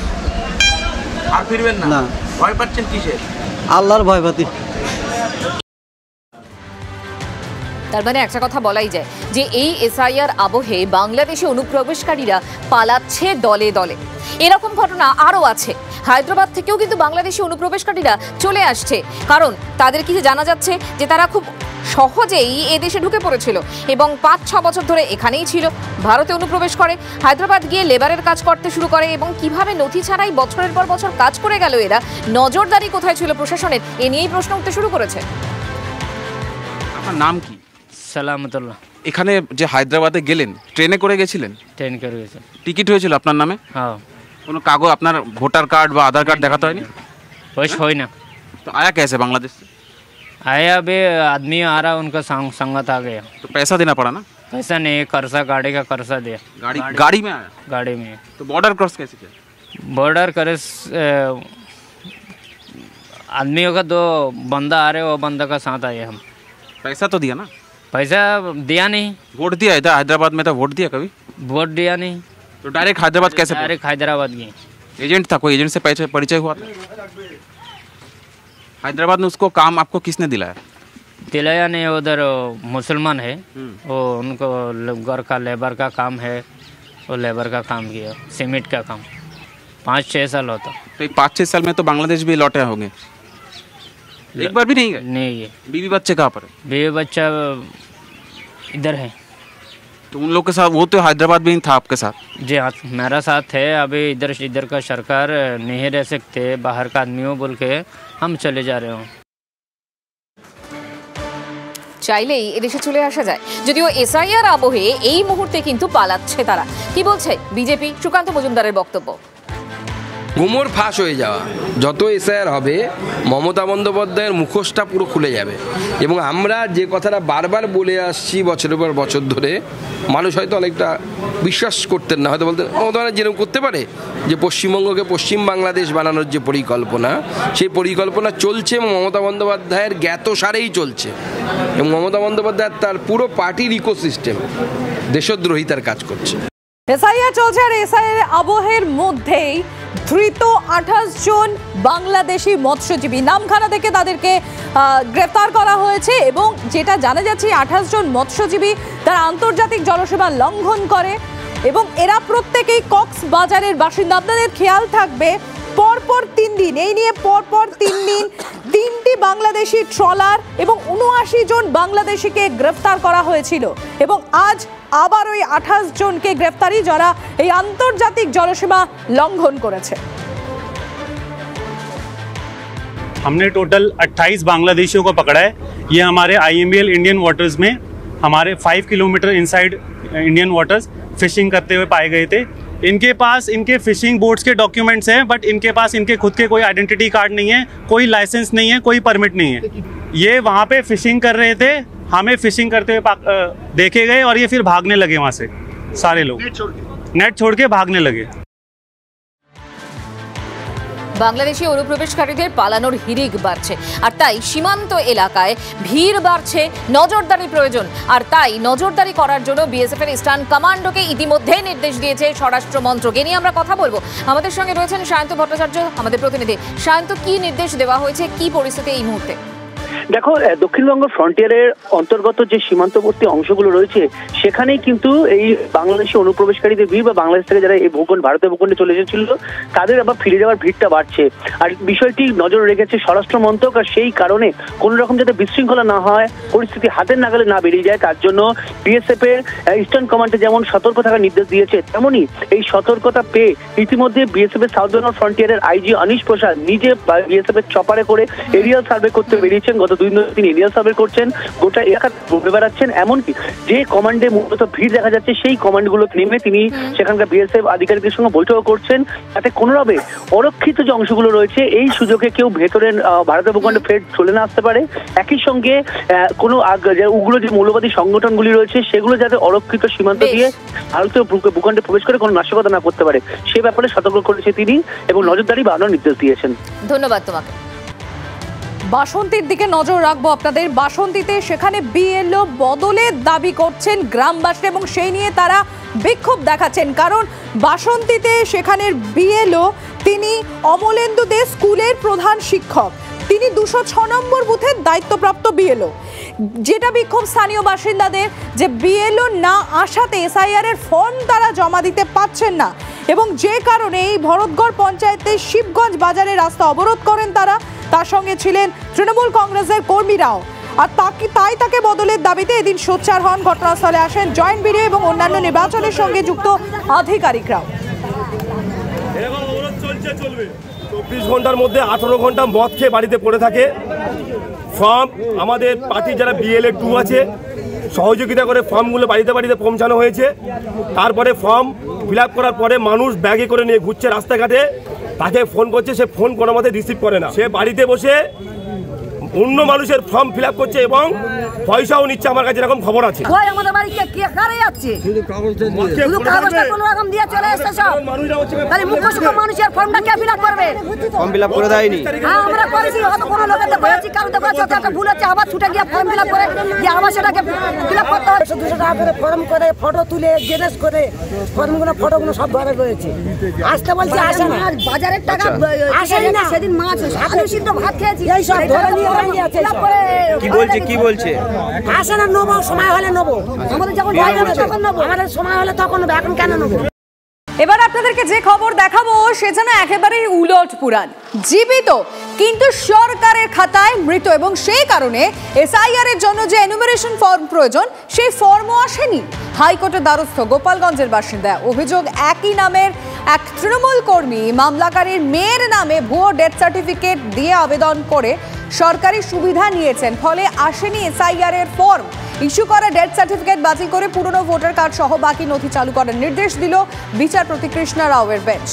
আর ফিরবেন না? না। ভয় পাচ্ছেন কিসের? আল্লাহর ভয় পাতি। তার মানে একটা কথা বলাই যায় যে এই এসআইআর আবহে বাংলাদেশি অনুপ্রবেশকারীরা পালাচ্ছে দলে দলে। এরকম ঘটনা আরও আছে। হায়দ্রাবাদ থেকেও কিন্তু বাংলাদেশি অনুপ্রবেশকারীরা চলে আসছে, কারণ তাদের কি জানা যাচ্ছে যে তারা খুব সহজেই এদেশে ঢুকে পড়েছিল এবং 5-6 বছর ধরে এখানেই ছিল, ভারতে অনুপ্রবেশ করে, হায়দ্রাবাদ গিয়ে লেবারের কাজ করতে শুরু করে এবং কিভাবে নথি ছাড়াই বছরের পর বছর কাজ করে গেল এরা, নজরদারি কোথায় ছিল প্রশাসনের, এ নিয়েই প্রশ্ন উঠতে শুরু করেছে। আপনার নাম কি? সালামতুল্লাহ। এখানে যে হায়দ্রাবাদে গেলেন, ট্রেনে করে গেছিলেন? ট্রেন করে গেছে। টিকিট হয়েছিল আপনার নামে? হ্যাঁ। কোনো কাগজ, আপনার ভোটার কার্ড বা आधार कार्ड देखाता है? कुछ हो ही ना। तो आया कैसे बांग्लादेश से? आया अभी आदमी आ रहा, उनका संगत आ गया। तो पैसा देना पड़ा ना? पैसा नहीं, कर्जा, गाड़ी का कर्जा दिया। गाड़ी में आया? गाड़ी में। तो बॉर्डर क्रॉस कैसे किया? बॉर्डर करे आदमियों का 2 बंदा आ रहे, वो बंदा का साथ आए हम। पैसा तो दिया ना? पैसा दिया नहीं। वोट दिया इधर हैदराबाद में? तो वोट दिया कभी? वोट दिया नहीं। तो डायरेक्ट हैदराबाद कैसे? डायरेक्ट हैदराबाद गए। एजेंट था कोई? एजेंट से परिचय हुआ था? हैदराबाद में उसको काम आपको किसने दिलाया? दिलाया नहीं, उधर मुसलमान है, वो उनको घर का लेबर का काम है, वो लेबर का काम किया, सीमेंट का काम। 5-6 साल होता। तो 5-6 साल में तो बांग्लादेश भी लौटे होंगे? एक बार भी नहीं गए? नहीं गए। बीवी बच्चे कहाँ पर है? बीवी बच्चा इधर है। तो उन लोग के साथ, वो तो हैदराबाद में ही था आपके साथ? जी हाँ, मेरा साथ है। अभी इधर का सरकार नहीं रह सकते, बाहर का आदमियों बोल के हम चले जा रहे हैं। চাইলেই এদেশে চলে আসা যায়, যদিও এসআইআর আবহে এই মুহূর্তে কিন্তু পালাচ্ছে তারা। কি বলছে বিজেপি? সুকান্ত মজুমদারের বক্তব্য। গুমর ফাঁস হয়ে যাওয়া, যত এসআইআর হবে মমতা বন্দ্যোপাধ্যায়ের মুখোশটা পুরো খুলে যাবে। এবং আমরা যে কথাটা বারবার বলে আসছি বছরের পর বছর ধরে, মানুষ হয়তো অনেকটা বিশ্বাস করতেন না, হয়তো বলতেন মমতা যেরকম করতে পারে যে পশ্চিমবঙ্গকে পশ্চিম বাংলাদেশ বানানোর যে পরিকল্পনা, সেই পরিকল্পনা চলছে এবং মমতা বন্দ্যোপাধ্যায়ের জ্ঞাতসারেই চলছে। এবং মমতা বন্দ্যোপাধ্যায় তার পুরো পার্টির ইকোসিস্টেম দেশদ্রোহিতার কাজ করছে। এসআইআর চলছে আর এসআইআর আবহের মধ্যেই ধৃত 28 জন বাংলাদেশি মৎস্যজীবী, নামখানা থেকে তাদেরকে গ্রেফতার করা হয়েছে এবং যেটা জানা যাচ্ছে 28 জন মৎস্যজীবী তারা আন্তর্জাতিক জলসীমা লঙ্ঘন করে এবং এরা প্রত্যেকেই কক্সবাজারের বাসিন্দা। আপনাদের খেয়াল থাকবে পরপর 3 দিন, এই নিয়ে পরপর 3 দিন 3টি বাংলাদেশি ট্রলার এবং 79 জন বাংলাদেশিকে গ্রেফতার করা হয়েছিল এবং আজ আবার ওই 28 জনকে গ্রেফতারি, যারা এই আন্তর্জাতিক জলসীমা লঙ্ঘন করেছে। हमने टोटल 28 बांग्लादेशियों को पकड़ा है। ये हमारे IMBL इंडियन वाटर्स में हमारे 5 kilometre inside Indian waters fishing करते हुए पाए गए थे। इनके पास इनके फिशिंग बोट्स के डॉक्यूमेंट्स हैं, बट इनके पास इनके खुद के कोई आइडेंटिटी कार्ड नहीं है, कोई लाइसेंस नहीं है, कोई परमिट नहीं है। ये वहाँ पे फिशिंग कर रहे थे, हमें फिशिंग करते हुए देखे गए और ये फिर भागने लगे वहाँ से। सारे लोग नेट छोड़ के भागने लगे। বাংলাদেশি অনুপ্রবেশকারীদের পালানোর হিড়িক বাড়ছে আর তাই সীমান্ত এলাকায় ভিড় বাড়ছে, নজরদারি প্রয়োজন। আর তাই নজরদারি করার জন্য বিএসএফ এর ইস্টার্ন কমান্ডোকে ইতিমধ্যেই নির্দেশ দিয়েছে স্বরাষ্ট্র মন্ত্রক। এ নিয়ে আমরা কথা বলবো। আমাদের সঙ্গে রয়েছেন সায়ন্ত ভট্টাচার্য, আমাদের প্রতিনিধি। সায়ন্ত, কি নির্দেশ দেওয়া হয়েছে, কি পরিস্থিতি এই মুহূর্তে? দেখো, দক্ষিণবঙ্গ ফ্রন্টিয়ারের অন্তর্গত যে সীমান্তবর্তী অংশগুলো রয়েছে সেখানেই কিন্তু এই বাংলাদেশি অনুপ্রবেশকারীদের ভিড় বা বাংলাদেশ থেকে যারা এই ভূখণ্ড, ভারতের ভূখণ্ডে চলে এসেছিল তাদের আবার ফিরে যাওয়ার ভিড়টা বাড়ছে। আর বিষয়টি নজর রেখেছে স্বরাষ্ট্র মন্ত্রক, আর সেই কারণে কোনো রকম যাতে বিশৃঙ্খলা না হয়, পরিস্থিতি হাতের নাগালে না বেরিয়ে যায়, তার জন্য বিএসএফ এর ইস্টার্ন কমান্ডে যেমন সতর্ক থাকার নির্দেশ দিয়েছে, তেমনই এই সতর্কতা পেয়ে ইতিমধ্যে বিএসএফ এর সাউথ বেঙ্গল ফ্রন্টিয়ারের আইজি অনিশ প্রসাদ নিজে বিএসএফ এর চপারে করে এরিয়াল সার্ভে করতে বেরিয়েছেন। গত 2 দিন তিনি এরিয়া সার্ভে করছেন, গোটা এলাকা ঘুরে বেড়াচ্ছেন। এমনকি যে কমান্ডে মূলত ভিড় দেখা যাচ্ছে সেই কমান্ডগুলো নেমে তিনি সেখানকার বিএসএফ আধিকারিকদের সঙ্গে বৈঠক করছেন, যাতে কোনোভাবে অরক্ষিত যে অংশগুলো রয়েছে এই সুযোগে কেউ ভেতরে ভারতের ভূখণ্ডে ফের চলে না আসতে পারে। একই সঙ্গে কোনো উগ্র যে মৌলবাদী সংগঠনগুলি রয়েছে সেগুলো যাতে অরক্ষিত সীমান্ত দিয়ে ভারতীয় ভূখণ্ডে প্রবেশ করে কোনো নাশকতা না করতে পারে সে ব্যাপারে সতর্ক করেছে তিনি এবং নজরদারি বাড়ানোর নির্দেশ দিয়েছেন। ধন্যবাদ তোমাকে। বাসন্তীর দিকে নজর রাখবো আপনাদের। বাসন্তীতে সেখানে বিএলও বদলের দাবি করছেন গ্রামবাসী এবং সেই নিয়ে তারা বিক্ষোভ দেখাচ্ছেন, কারণ বাসন্তীতে সেখানের বিএলও তিনি অমলেন্দু দে স্কুলের প্রধান শিক্ষক, তিনি 206 নম্বর বুথের দায়িত্বপ্রাপ্ত বিএলও। যেটা বিক্ষোভ স্থানীয় বাসিন্দাদের যে বিএলও না আসাতে এসআইআর এর ফর্ম তারা জমা দিতে পারছেন না এবং যে কারণে এই ভরতগড় পঞ্চায়েতের শিবগঞ্জ বাজারে রাস্তা অবরোধ করেন তারা। তার সঙ্গে ছিলেন তৃণমূল কংগ্রেসের কর্মীরাও, আর তাকে বদলের দাবিতে এদিন সোচ্চার হন। ঘটনাস্থলে আসেন জয়েন্ট বিডিও এবং অন্যান্য নির্বাচনের সঙ্গে যুক্ত আধিকারিকরাও। 24 ঘন্টার মধ্যে 18 ঘন্টা মদ খেয়ে বাড়িতে পড়ে থাকে। ফর্ম আমাদের পার্টির যারা বিএলএ 2 আছে সহযোগিতা করে ফর্মগুলো বাড়িতে বাড়িতে পৌঁছানো হয়েছে। তারপরে ফর্ম ফিল আপ করার পরে মানুষ ব্যাগে করে নিয়ে ঘুরছে রাস্তাঘাটে, তাকে ফোন করছে, সে ফোন কোনো মতে রিসিভ করে না, সে বাড়িতে বসে অন্য মানুষের ফর্ম ফিল আপ করছে এবং পয়সাও নিচ্ছে। আমার কাছে এরকম খবর আছে। আমাদের বাড়িতে কে কারে যাচ্ছে শুধু কাগজটা কোনো রকম দিয়ে চলে এসেছে সব। তাহলে মুখ্য সূক্ষ্ম মানুষের ফর্মটা কে ফিল আপ করবে? ফর্ম ফিল আপ করে দেয়নি। হ্যাঁ আমরা করেছি, হয়তো কোনো লোকের তো করেছি, কারণ তো করেছি একটা ভুল হচ্ছে, আবার ছুটে গিয়ে ফর্ম ফিল আপ করে যে আবার সেটাকে ফিল আপ করতে হবে। 200 টাকা করে ফর্ম করে ফটো তুলে জেনেস করে ফর্মগুলো ফটোগুলো সব ঘরে রয়েছে। আসতে বলছি আসে না, বাজারের টাকা আসেনি না। সেদিন মাছ আলু সিদ্ধ ভাত খেয়েছি, এই সব ধরে নিয়ে কি বলছে আসে না, নেবো সময় হলে নেবো, আমাদের যখন তখন নেবো, আমাদের সময় হলে তখন নেবো, এখন কেন নেবো? এবার আপনাদেরকে যে খবর দেখাবো সে যেন একেবারেই উলট পুরাণ। জীবিত কিন্তু সরকারের খাতায় মৃত এবং সেই কারণে এসআইআর এর জন্য যে এনুমারেশন ফর্ম প্রয়োজন সেই ফর্মও আসেনি। হাইকোর্টের দ্বারস্থ গোপালগঞ্জের বাসিন্দা, অভিযোগ একই নামের এক তৃণমূল কর্মী মামলাকারীর মেয়ের নামে ভুয়ো ডেথ সার্টিফিকেট দিয়ে আবেদন করে সরকারি সুবিধা নিয়েছেন, ফলে আসেনি এসআইআর এর ফর্ম। ইস্যু করা ডেথ সার্টিফিকেট বাতিল করে পুরনো ভোটার কার্ড সহ বাকি নথি চালু করার নির্দেশ দিল বিচারপতি কৃষ্ণা রাওয়ের বেঞ্চ।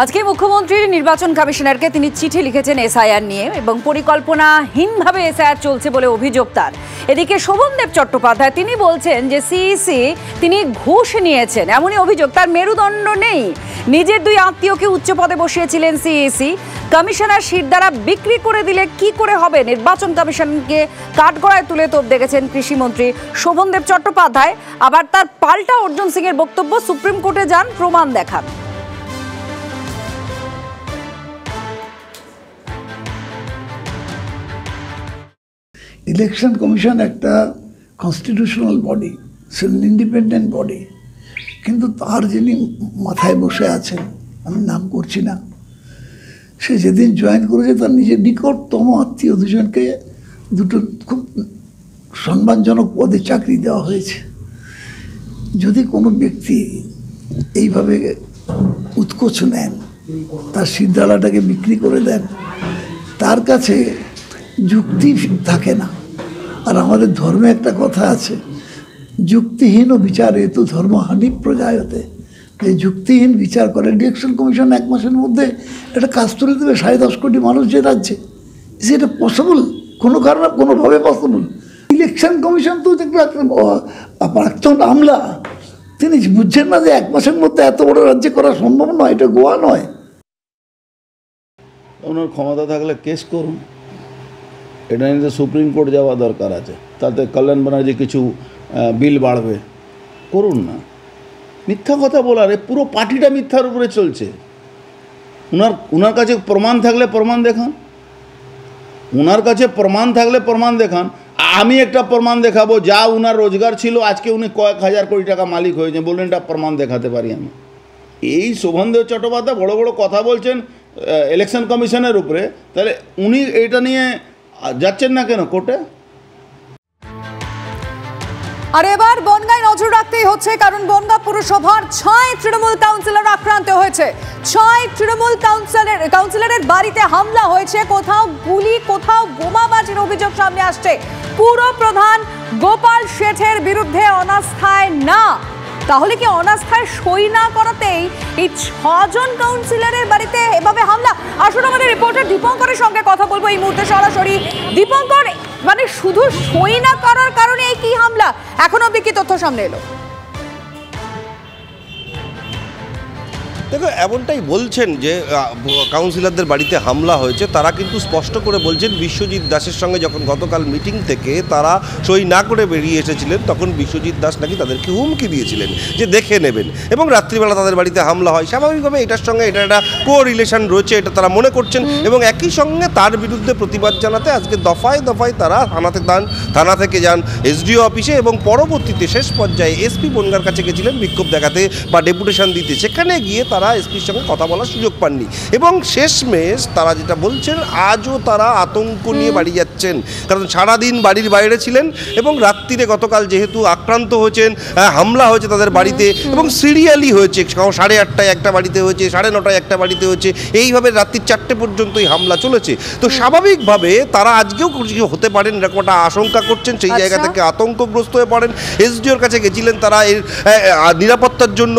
আজকে মুখ্যমন্ত্রীর নির্বাচন কমিশনারকে তিনি চিঠি লিখেছেন এসআইআর নিয়ে এবং পরিকল্পনাহীনভাবে এসআইআর চলছে বলে অভিযোগ তার। এদিকে শোভনদেব চট্টোপাধ্যায় তিনি বলছেন যে সিইসি তিনি ঘুষ নিয়েছেন, এমনই অভিযোগ। তার মেরুদণ্ড নেই, নিজের 2 আত্মীয়কে উচ্চ পদে বসিয়েছিলেন সিইসি। কমিশনার শিরদাঁড়া বিক্রি করে দিলে কি করে হবে? নির্বাচন কমিশনকে কাঠগড়ায় তুলে তোপ দেখেছেন কৃষিমন্ত্রী শোভনদেব চট্টোপাধ্যায়। আবার তার পাল্টা অর্জুন সিং এর বক্তব্য, সুপ্রিম কোর্টে যান, প্রমাণ দেখান। ইলেকশন কমিশন একটা কনস্টিটিউশনাল বডি, ইন্ডিপেন্ডেন্ট বডি, কিন্তু তার যিনি মাথায় বসে আছেন, আমি নাম করছি না, সে যেদিন জয়েন করেছে তার নিজের নিকটতম আত্মীয় 2 জনকে 2টো খুব সম্মানজনক পদে চাকরি দেওয়া হয়েছে। যদি কোনো ব্যক্তি এইভাবে উৎকোচ নেন, তার সিদ্ধালাটাকে বিক্রি করে দেন, তার কাছে যুক্তি থাকে না। আর আমাদের ধর্মে একটা কথা আছে, যুক্তিহীন বিচারে তো ধর্মহানি প্রজায়তে, যে যুক্তিহীন বিচার করে। ইলেকশন কমিশন 1 মাসের মধ্যে একটা কাজ তুলে দেবে 10.5 কোটি মানুষ যে রাজ্যে, সেটা পসিবল? কোনো কারণে কোনোভাবে পসিবল? ইলেকশন কমিশন তো প্রাক্তন আমলা, তিনি বুঝছেন না যে 1 মাসের মধ্যে এত বড় রাজ্যে করা সম্ভব নয়, এটা গোয়া নয়। ওনার ক্ষমতা থাকলে কেস করুন, এটা নিয়ে সুপ্রিম কোর্ট যাওয়া দরকার আছে, তাতে কল্যাণ ব্যানার্জি কিছু বিল বাড়বে, করুন না। মিথ্যা কথা বলার, পুরো পার্টিটা মিথ্যার উপরে চলছে। ওনার কাছে প্রমাণ থাকলে প্রমাণ দেখান, ওনার কাছে প্রমাণ থাকলে প্রমাণ দেখান। আমি একটা প্রমাণ দেখাবো, যা ওনার রোজগার ছিল আজকে উনি কয়েক হাজার কোটি টাকা মালিক হয়েছেন, বললেন এটা প্রমাণ দেখাতে পারি আমি। এই শোভনদেব চট্টোপাধ্যায় বড় বড় কথা বলছেন ইলেকশন কমিশনের উপরে, তাহলে উনি এটা নিয়ে যাচ্ছেন না কেন কোর্টে? আর এবার বনগাঁয় নজর রাখতেই হচ্ছে, কারণ বনগাঁ পুরসভার 6 তৃণমূল কাউন্সিলর আক্রান্ত হয়েছে। 6 তৃণমূল কাউন্সিলরের বাড়িতে হামলা হয়েছে, কোথাও গুলি, কোথাও বোমাবাজির অভিযোগ সামনে আসছে। পুর প্রধান গোপাল শেঠের বিরুদ্ধে অনাস্থায় না, তাহলে কি অনাস্থায় সই না করাতেই এই 6 জন কাউন্সিলরের বাড়িতে এভাবে হামলা? আসুন আমাদের রিপোর্টার দীপঙ্করের সঙ্গে কথা বলবো এই মুহূর্তে সরাসরি। দীপঙ্কর, মানে শুধু সই না করার কারণে এই কি হামলা, এখন অবধি কি তথ্য সামনে এলো? দেখো, এমনটাই বলছেন যে কাউন্সিলরদের বাড়িতে হামলা হয়েছে। তারা কিন্তু স্পষ্ট করে বলছেন বিশ্বজিৎ দাসের সঙ্গে যখন গতকাল মিটিং থেকে তারা সই না করে বেরিয়ে এসেছিলেন, তখন বিশ্বজিৎ দাস নাকি তাদেরকে হুমকি দিয়েছিলেন যে দেখে নেবেন, এবং রাত্রিবেলা তাদের বাড়িতে হামলা হয়। স্বাভাবিকভাবে এটার সঙ্গে এটা একটা কো-রিলেশন রয়েছে, এটা তারা মনে করছেন, এবং একই সঙ্গে তার বিরুদ্ধে প্রতিবাদ জানাতে আজকে দফায় দফায় তারা থানা থেকে যান এসডিও অফিসে, এবং পরবর্তীতে শেষ পর্যায়ে এসপি বনগাঁর কাছে গেছিলেন বিক্ষোভ দেখাতে বা ডেপুটেশন দিতে। সেখানে গিয়ে তারা এসপির সঙ্গে কথা বলার সুযোগ পাননি, এবং শেষমেশ তারা যেটা বলছেন, আজও তারা আতঙ্ক নিয়ে বাড়ি যাচ্ছেন, কারণ সারাদিন বাড়ির বাইরে ছিলেন, এবং রাত্রিরে গতকাল যেহেতু আক্রান্ত হয়েছেন, হামলা হয়েছে তাদের বাড়িতে, এবং সিরিয়ালি হয়েছে, 8:30টায় একটা বাড়িতে হয়েছে, 9:30টায় একটা বাড়িতে হয়েছে, এইভাবে রাত্রি 4টে পর্যন্ত এই হামলা চলেছে। তো স্বাভাবিকভাবে তারা আজকেও কিছু হতে পারেন এরকম একটা আশঙ্কা করছেন, সেই জায়গা থেকে আতঙ্কগ্রস্ত হয়ে পড়েন। এসডিওর কাছে গেছিলেন তারা এর নিরাপত্তার জন্য,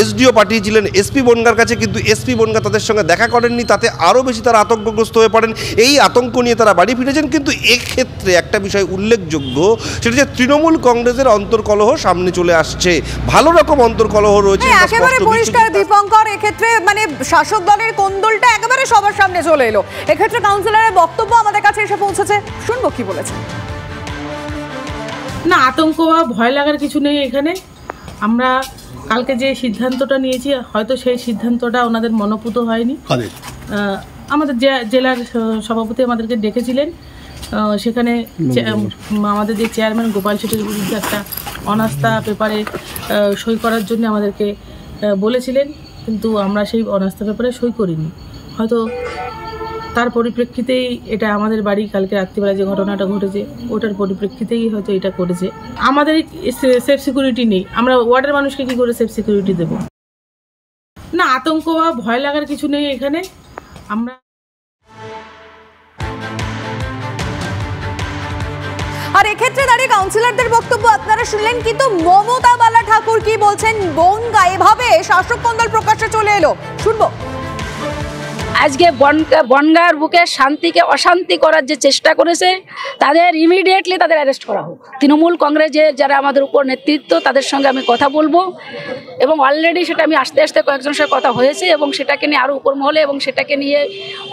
এসডিও পাঠিয়েছিলেন এসপি বনগাঁর কাছে, কিন্তু এসপি বনগাঁ তাদের সঙ্গে দেখা করেননি, তাতে আরও বেশি তারা আতঙ্কগ্রস্ত হয়ে পড়েন। এই আতঙ্ক নিয়ে তারা বাড়ি ফিরেছেন। কিন্তু এক্ষেত্রে একটা বিষয় উল্লেখযোগ্য, সেটা হচ্ছে তৃণমূল কংগ্রেসের অন্তর্কলহ সামনে চলে আসছে, ভালো রকম অন্তর্কলহ রয়েছে। একেবারে পরিষ্কার দীপঙ্কর, এক্ষেত্রে মানে শাসক দলের কোন্দলটা একেবারে সবার সামনে চলে এলো। এক্ষেত্রে কাউন্সিলরের বক্তব্য আমাদের কাছে এসে পৌঁছেছে, শুনবো কি বলেছে। না, আতঙ্ক বা ভয় লাগার কিছু নেই এখানে। আমরা কালকে যে সিদ্ধান্তটা নিয়েছি, হয়তো সেই সিদ্ধান্তটা ওনাদের মনোপুত হয়নি। আমাদের জেলার সভাপতি আমাদেরকে ডেকেছিলেন, সেখানে আমাদের যে চেয়ারম্যান গোপাল শেঠের বিরুদ্ধে একটা অনাস্থা পেপারে সই করার জন্য আমাদেরকে বলেছিলেন, কিন্তু আমরা সেই অনাস্থা পেপারে সই করিনি। হয়তো তার পরিপ্রেক্ষিতেই এটা আমাদের বাড়ি কালকে রাত্রিবেলা যে ঘটনাটা ঘটেছে, ওটার পরিপ্রেক্ষিতেই হয়তো এটা করেছে। আমাদের সেফ সিকিউরিটি নেই, আমরা ওয়ার্ডের মানুষকে কি করে সেফ সিকিউরিটি দেব? না, আতঙ্ক বা ভয় লাগার কিছু নেই এখানে। আমরা আর এক্ষেত্রে দাঁড়িয়ে কাউন্সিলরদের বক্তব্য আপনারা শুনলেন, কিন্তু মমতা বালা ঠাকুর কি বলছেন বনগাঁ এভাবে শাসক কন্দল প্রকাশ্যে চলে এলো, শুনবো। আজকে বনগাঁর বুকে শান্তিকে অশান্তি করার যে চেষ্টা করেছে, তাদের ইমিডিয়েটলি তাদের অ্যারেস্ট করা হোক। তৃণমূল কংগ্রেসের যারা আমাদের উপর নেতৃত্ব, তাদের সঙ্গে আমি কথা বলবো, এবং অলরেডি সেটা আমি আস্তে আস্তে কয়েকজনের সঙ্গে কথা হয়েছে, এবং সেটাকে নিয়ে আরও উপর মহলে এবং সেটাকে নিয়ে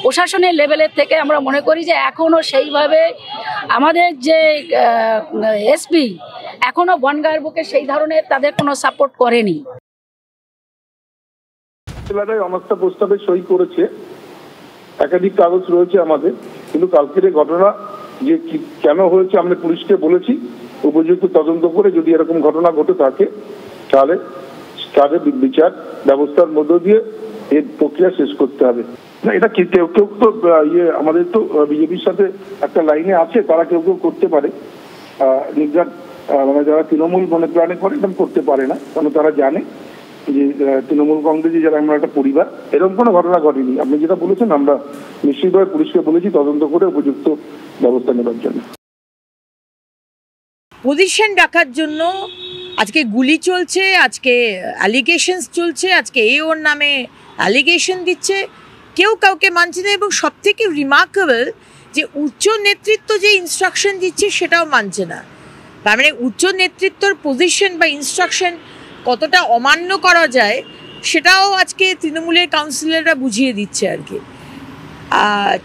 প্রশাসনের লেভেলের থেকে আমরা মনে করি যে এখনও সেইভাবে আমাদের যে এসপি এখনও বনগাঁর বুকে সেই ধরনের তাদের কোনো সাপোর্ট করেনি। অনাস্থা প্রস্তাবে সই করেছে, একাধিক কাগজ রয়েছে আমাদের, কিন্তু কালকের ঘটনা যে কেন হয়েছে আমরা পুলিশকে বলেছি, উপযুক্ত তদন্ত করে যদি এরকম ঘটনা ঘটে থাকে তাহলে তাদের বিচার ব্যবস্থার মধ্য দিয়ে এর প্রক্রিয়া শেষ করতে হবে। না, এটা কেউ কেউ তো আমাদের তো বিজেপির সাথে একটা লাইনে আছে, তারা কেউ কেউ করতে পারে, নির্ঘাত মানে যারা তৃণমূল মনে প্রাণে করে এরকম করতে পারে না, কারণ তারা জানে যে তৃণমূল কংগ্রেসে যারা আমরা একটা পরিবার, এরকম কোনো ঘটনা ঘটেনি। আপনি যেটা বলেছেন, আমরা নিশ্চিতভাবে পুলিশকে বলেছি তদন্ত করে উপযুক্ত ব্যবস্থা নেওয়ার জন্য। পজিশন রাখার জন্য আজকে গুলি চলছে, আজকে অ্যালিগেশনস চলছে, আজকে ওর নামে অ্যালিগেশন দিচ্ছে, কেউ কাউকে মানছে না, এবং সব থেকে রিমার্কেবল যে উচ্চ নেতৃত্ব যে ইনস্ট্রাকশন দিচ্ছে সেটাও মানছে না। তার মানে উচ্চ নেতৃত্বর পজিশন বা ইনস্ট্রাকশন কতটা অমান্য করা যায় সেটাও আজকে তৃণমূলের কাউন্সিলররা বুঝিয়ে দিচ্ছে আর কি।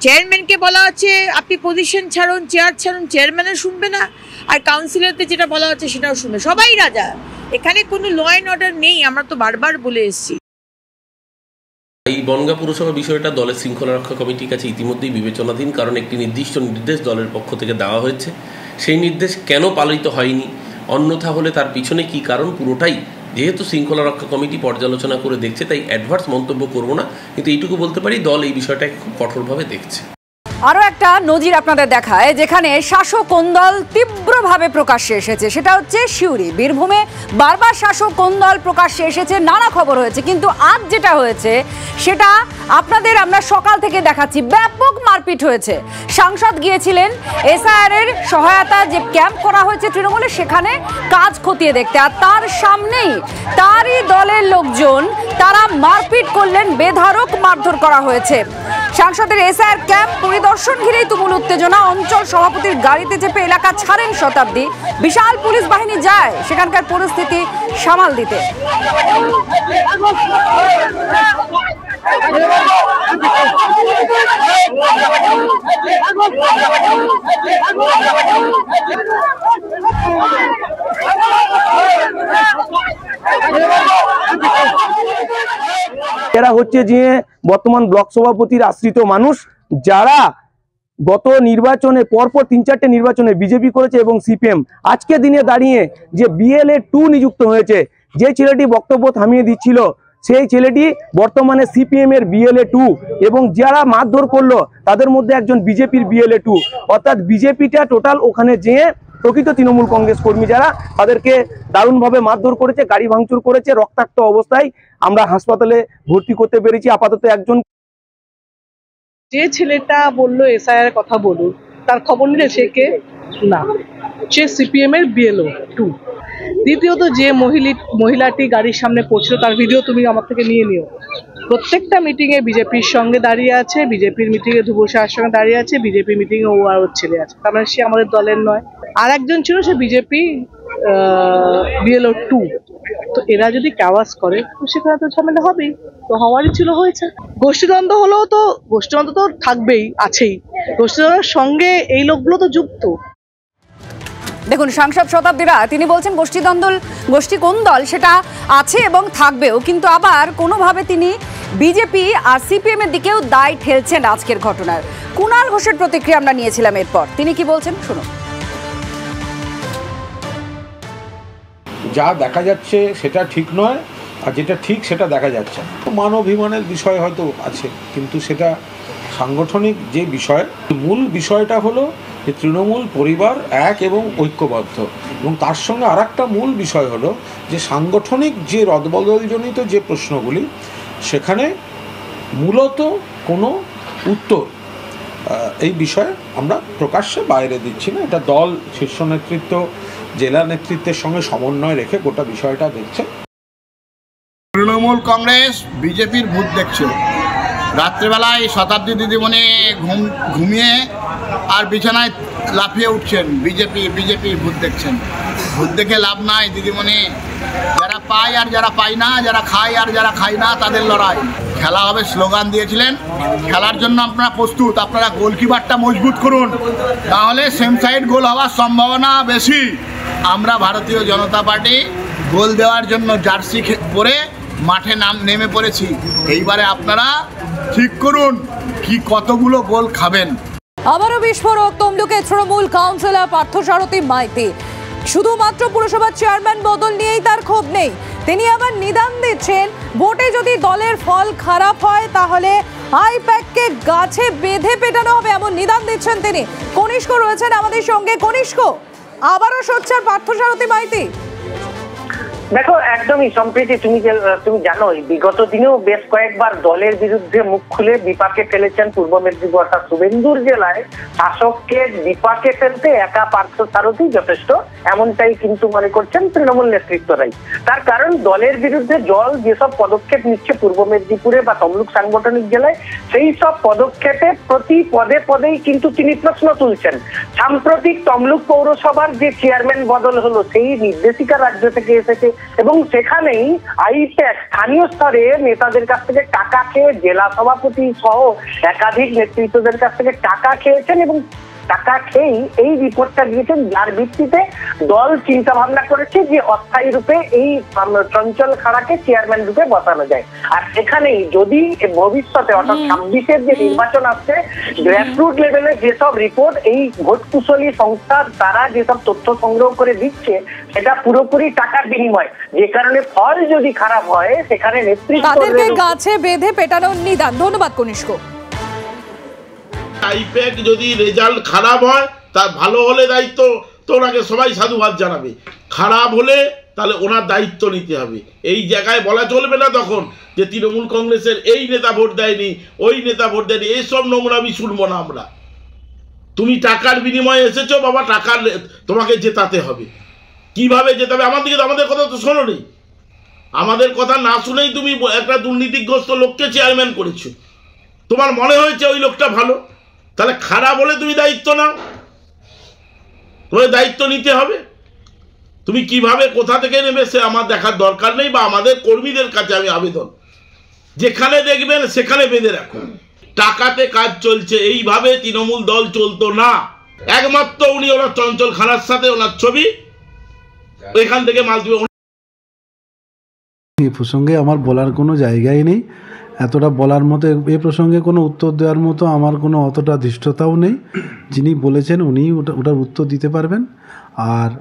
চেয়ারম্যানকে বলা হচ্ছে আপনি পজিশন ছাড়ুন, চেয়ার ছাড়ুন, চেয়ারম্যানও শুনবে না, আর কাউন্সিলরদের যেটা বলা হচ্ছে সেটাও শুনবে, সবাই রাজা। এখানে কোনো ল অ্যান্ড অর্ডার নেই, আমরা তো বারবার বলে এসেছি। এই বনগাঁ পুরসভা বিষয়টা দলের শৃঙ্খলা রক্ষা কমিটির কাছে ইতিমধ্যেই বিবেচনাধীন, কারণ একটি নির্দিষ্ট নির্দেশ দলের পক্ষ থেকে দেওয়া হয়েছে। সেই নির্দেশ কেন পালিত হয়নি, অন্যথা হলে তার পিছনে কি কারণ, পুরোটাই যেহেতু শৃঙ্খলা রক্ষা কমিটি পর্যালোচনা করে দেখছে, তাই অ্যাডভান্স মন্তব্য করব না, কিন্তু এইটুকু বলতে পারি দল এই বিষয়টাকে খুব কঠোরভাবে দেখছে। আরও একটা নজির আপনাদের দেখায়, যেখানে শাসক কোন্দল তীব্রভাবে প্রকাশ্যে এসেছে। সেটা হচ্ছে সিউড়ি। বীরভূমে বারবার শাসক কোন্দল প্রকাশ্যে এসেছে, নানা খবর হয়েছে, কিন্তু আজ যেটা হয়েছে সেটা আপনাদের আমরা সকাল থেকে দেখাচ্ছি। ব্যাপক মারপিট হয়েছে। সাংসদ গিয়েছিলেন এসআইআর এর সহায়তা যে ক্যাম্প করা হয়েছে তৃণমূলে, সেখানে কাজ খতিয়ে দেখতে, আর তার সামনেই তারই দলের লোকজন তারা মারপিট করলেন, বেধড়ক মারধর করা হয়েছে। সাংসদের এসআইআর ক্যাম্প পরিদর্শন ঘিরেই তুমুল উত্তেজনা। অঞ্চল সভাপতির গাড়িতে চেপে এলাকা ছাড়েন শতাব্দী। বিশাল পুলিশ বাহিনী যায় সেখানকার পরিস্থিতি সামাল দিতে। এরা হচ্ছে যে বর্তমান ব্লক সভাপতির আশ্রিত মানুষ, যারা গত নির্বাচনে পরপর 3-4টে নির্বাচনে বিজেপি করেছে এবং সিপিএম। আজকে দিনে দাঁড়িয়ে যে BLA 2 নিযুক্ত হয়েছে, যে ছেলেটি বক্তব্য থামিয়ে দিচ্ছিল সেই ছেলেটি বর্তমানে সিপিএম এর BLA 2, এবং যারা মারধর করলো তাদের মধ্যে একজন বিজেপির BLA 2। অর্থাৎ বিজেপিটা টোটাল ওখানে যেয়ে প্রকৃত তৃণমূল কংগ্রেস কর্মী যারা, তাদেরকে দারুণভাবে মারধর করেছে, গাড়ি ভাঙচুর করেছে। রক্তাক্ত অবস্থায় আমরা হাসপাতালে ভর্তি করতে পেরেছি। আপাতত একজন, যে ছেলেটা বললো এসআইআর কথা বলুন, তার খবর নিলে সে কে? না, সে সিপিএম এর BLA 2। দ্বিতীয়ত, যে মহিলাটি গাড়ির সামনে পড়ছিল তার ভিডিও তুমি আমার থেকে নিয়ে নিও। প্রত্যেকটা মিটিংয়ে বিজেপির সঙ্গে দাঁড়িয়ে আছে, বিজেপির মিটিংয়ে ধ্রুব শাহের সঙ্গে দাঁড়িয়ে আছে, বিজেপি মিটিংয়ে ও আর ওর ছেলে আছে, তার মানে সে আমাদের দলের নয়। আর একজন ছিল সে বিজেপি BLA 2। তো এরা যদি ক্যাওয়াস করে তো সেখানে তো ঝামেলা হবেই, তো হওয়ারই ছিল, হয়েছে। গোষ্ঠীদ্বন্দ্ব হলেও তো গোষ্ঠীদ্বন্দ্ব তো থাকবেই, আছেই। গোষ্ঠীদ্বন্দ্বের সঙ্গে এই লোকগুলো তো যুক্ত। দেখুন, সাংসদ শতাব্দী রায় তিনি বলছেন গোষ্ঠী কোন্দল সেটা আছে এবং থাকবেও, কিন্তু আবার কোনোভাবে তিনি বিজেপি আর সিপিএম এর দিকেও দায় ঠেলছেন আজকের ঘটনার। কুণাল ঘোষের প্রতিক্রিয়া আমরা নিয়েছিলাম এরপর, তিনি কি বলছেন শুনুন। যা দেখা যাচ্ছে সেটা ঠিক নয়, আর যেটা ঠিক সেটা দেখা যাচ্ছে না। মানবাভিমানের বিষয় হয়তো আছে, কিন্তু সেটা সাংগঠনিক যে বিষয়, মূল বিষয়টা হলো যে তৃণমূল পরিবার এক এবং ঐক্যবদ্ধ, এবং তার সঙ্গে আর একটা মূল বিষয় হলো যে সাংগঠনিক যে রদবদলজনিত যে প্রশ্নগুলি, সেখানে মূলত কোনো উত্তর এই বিষয়ে আমরা প্রকাশ্যে বাইরে দিচ্ছি না। এটা দল, শীর্ষ নেতৃত্ব, জেলা নেতৃত্বের সঙ্গে সমন্বয় রেখে গোটা বিষয়টা দেখছে। তৃণমূল কংগ্রেস বিজেপির ভূত দেখছে। রাত্রেবেলায় শতাব্দী দিদিমণি ঘুমিয়ে আর বিছানায় লাফিয়ে উঠছেন, বিজেপির ভূত দেখছেন। ভূত দেখে লাভ নাই দিদিমণি। যারা পায় আর যারা পায় না, যারা খায় আর যারা খায় না, তাদের লড়াই। খেলা হবে স্লোগান দিয়েছিলেন, খেলার জন্য আপনারা প্রস্তুত। আপনারা গোলকিপারটা মজবুত করুন, তাহলে সেম সাইড গোল হওয়ার সম্ভাবনা বেশি। আমরা ভারতীয় জনতা পার্টি গোল দেওয়ার জন্য জার্সি পরে মাঠে নেমে পড়েছি। এইবারে আপনারা ঠিক করুন কি কতগুলো গোল খাবেন। আবারও বিস্ফোরক তমলুকে তৃণমূল কাউন্সিলর পার্থসারথী মাইতি। শুধুমাত্র পুরসভার চেয়ারম্যান বদল নিয়েই তার ক্ষোভ নেই, তিনি আবার নিদান দিচ্ছেন ভোটে যদি দলের ফল খারাপ হয় তাহলে আইপ্যাককে গাছে বেঁধে পেটানো হবে, এমন নিদান দিচ্ছেন তিনি। কনিষ্ক রয়েছেন আমাদের সঙ্গে। কনিষ্ক, আবারও সোচ্চার পার্থসারথী মাইতি। দেখো, একদমই সম্প্রীতি, তুমি জানোই বিগত দিনেও বেশ কয়েকবার দলের বিরুদ্ধে মুখ খুলে বিপাকে ফেলেছেন পূর্ব মেদিনীপুর অর্থাৎ শুভেন্দুর জেলায় শাসককে বিপাকে ফেলতে একা পার্থসারথী যথেষ্ট, এমনটাই কিন্তু মনে করছেন তৃণমূল নেতৃত্বরাই। তার কারণ দলের বিরুদ্ধে দল যেসব পদক্ষেপ নিচ্ছে পূর্ব মেদিনীপুরে বা তমলুক সাংগঠনিক জেলায়, সেই সব পদক্ষেপে প্রতি পদে পদেই কিন্তু তিনি প্রশ্ন তুলছেন। সাম্প্রতিক তমলুক পৌরসভার যে চেয়ারম্যান বদল হলো, সেই নির্দেশিকা রাজ্য থেকে এসেছে এবং সেখানেই আইপ্যাক স্থানীয় স্তরে নেতাদের কাছ থেকে টাকা খেয়ে জেলা সভাপতি সহ একাধিক নেতৃত্বদের কাছ থেকে টাকা খেয়েছেন এবং টাকা খেয়েই এই রিপোর্টটা দিয়েছেন, যার ভিত্তিতে দল চিন্তা ভাবনা করেছে যে অস্থায়ী রূপে এই চঞ্চল খাড়াকে চেয়ারম্যান রূপে বসানো যায়। আর সেখানেই যদি ভবিষ্যতে অর্থাৎ 26-এর যে নির্বাচন আসছে, গ্রাসরুট লেভেলে যেসব রিপোর্ট এই ভোট কুশলী সংস্থার তারা যেসব তথ্য সংগ্রহ করে দিচ্ছে, সেটা পুরোপুরি টাকার বিনিময়, যে কারণে ফল যদি খারাপ হয় সেখানে নেতৃত্ব গাছে বেঁধে পেটানোর নিদান। ধন্যবাদ কনিষ্ক। আইপ্যাক যদি রেজাল্ট খারাপ হয়, তার ভালো হলে দায়িত্ব তো ওনাকে সবাই সাধুবাদ জানাবে, খারাপ হলে তাহলে ওনার দায়িত্ব নিতে হবে। এই জায়গায় বলা চলবে না তখন যে তৃণমূল কংগ্রেসের এই নেতা ভোট দেয়নি, ওই নেতা ভোট দেয়নি, এইসব নোংরামি শুনবো না আমরা। তুমি টাকার বিনিময়ে এসেছো বাবা, টাকার তোমাকে জেতাতে হবে। কিভাবে জেতাবে আমাদের কথা তো শোনো নি, আমাদের কথা না শুনেই তুমি একটা দুর্নীতিগ্রস্ত লোককে চেয়ারম্যান করেছো। তোমার মনে হয়েছে ওই লোকটা ভালো, তাহলে খারাপ হলে তুমি দায়িত্ব নাও, তোমার দায়িত্ব নিতে হবে। তুমি কিভাবে কোথা থেকে নেবে সে আমার দেখার দরকার নেই, বা আমাদের কর্মীদের কাছে আমি আবেদন, যেখানে দেখবেন সেখানে বেঁধে রাখুন। টাকাতে কাজ চলছে, এইভাবে তৃণমূল দল চলতো না। একমাত্র উনি ওনার চঞ্চল খানার সাথে ওনার ছবি, এখান থেকে মাল দিবে। এই প্রসঙ্গে আমার বলার কোনো জায়গাই নেই, এতটা বলার মতো এ প্রসঙ্গে কোনো উত্তর দেওয়ার মতো আমার কোনো অতটা ধৃষ্টতাও নেই। যিনি বলেছেন উনি ওটার উত্তর দিতে পারবেন, আর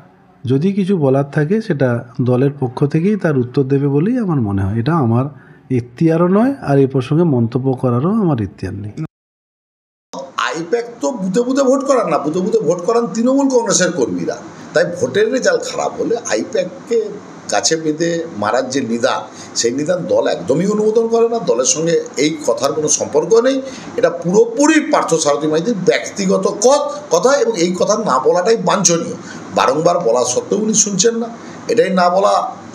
যদি কিছু বলার থাকে সেটা দলের পক্ষ থেকেই তার উত্তর দেবে বলেই আমার মনে হয়। এটা আমার ইখতিয়ারও নয়, আর এই প্রসঙ্গে মন্তব্য করারও আমার ইখতিয়ার নেই। আইপ্যাক তো বুথে বুথে ভোট করান না, বুথে বুথে ভোট করান তৃণমূল কংগ্রেসের কর্মীরা। তাই ভোটের রেজাল্ট খারাপ হলে আইপ্যাককে কাছে বেঁধে মারার যে নিদান, সেই নিদান দল একদমই অনুমোদন করে না। দলের সঙ্গে এই কথার কোনো সম্পর্ক নেই। এটা পুরোপুরি পার্থসারথী মাইতির ব্যক্তিগত কথা, এবং এই কথা না বলাটাই বাঞ্ছনীয়। বারংবার বলা সত্ত্বেও উনি শুনছেন না, এটাই না বলা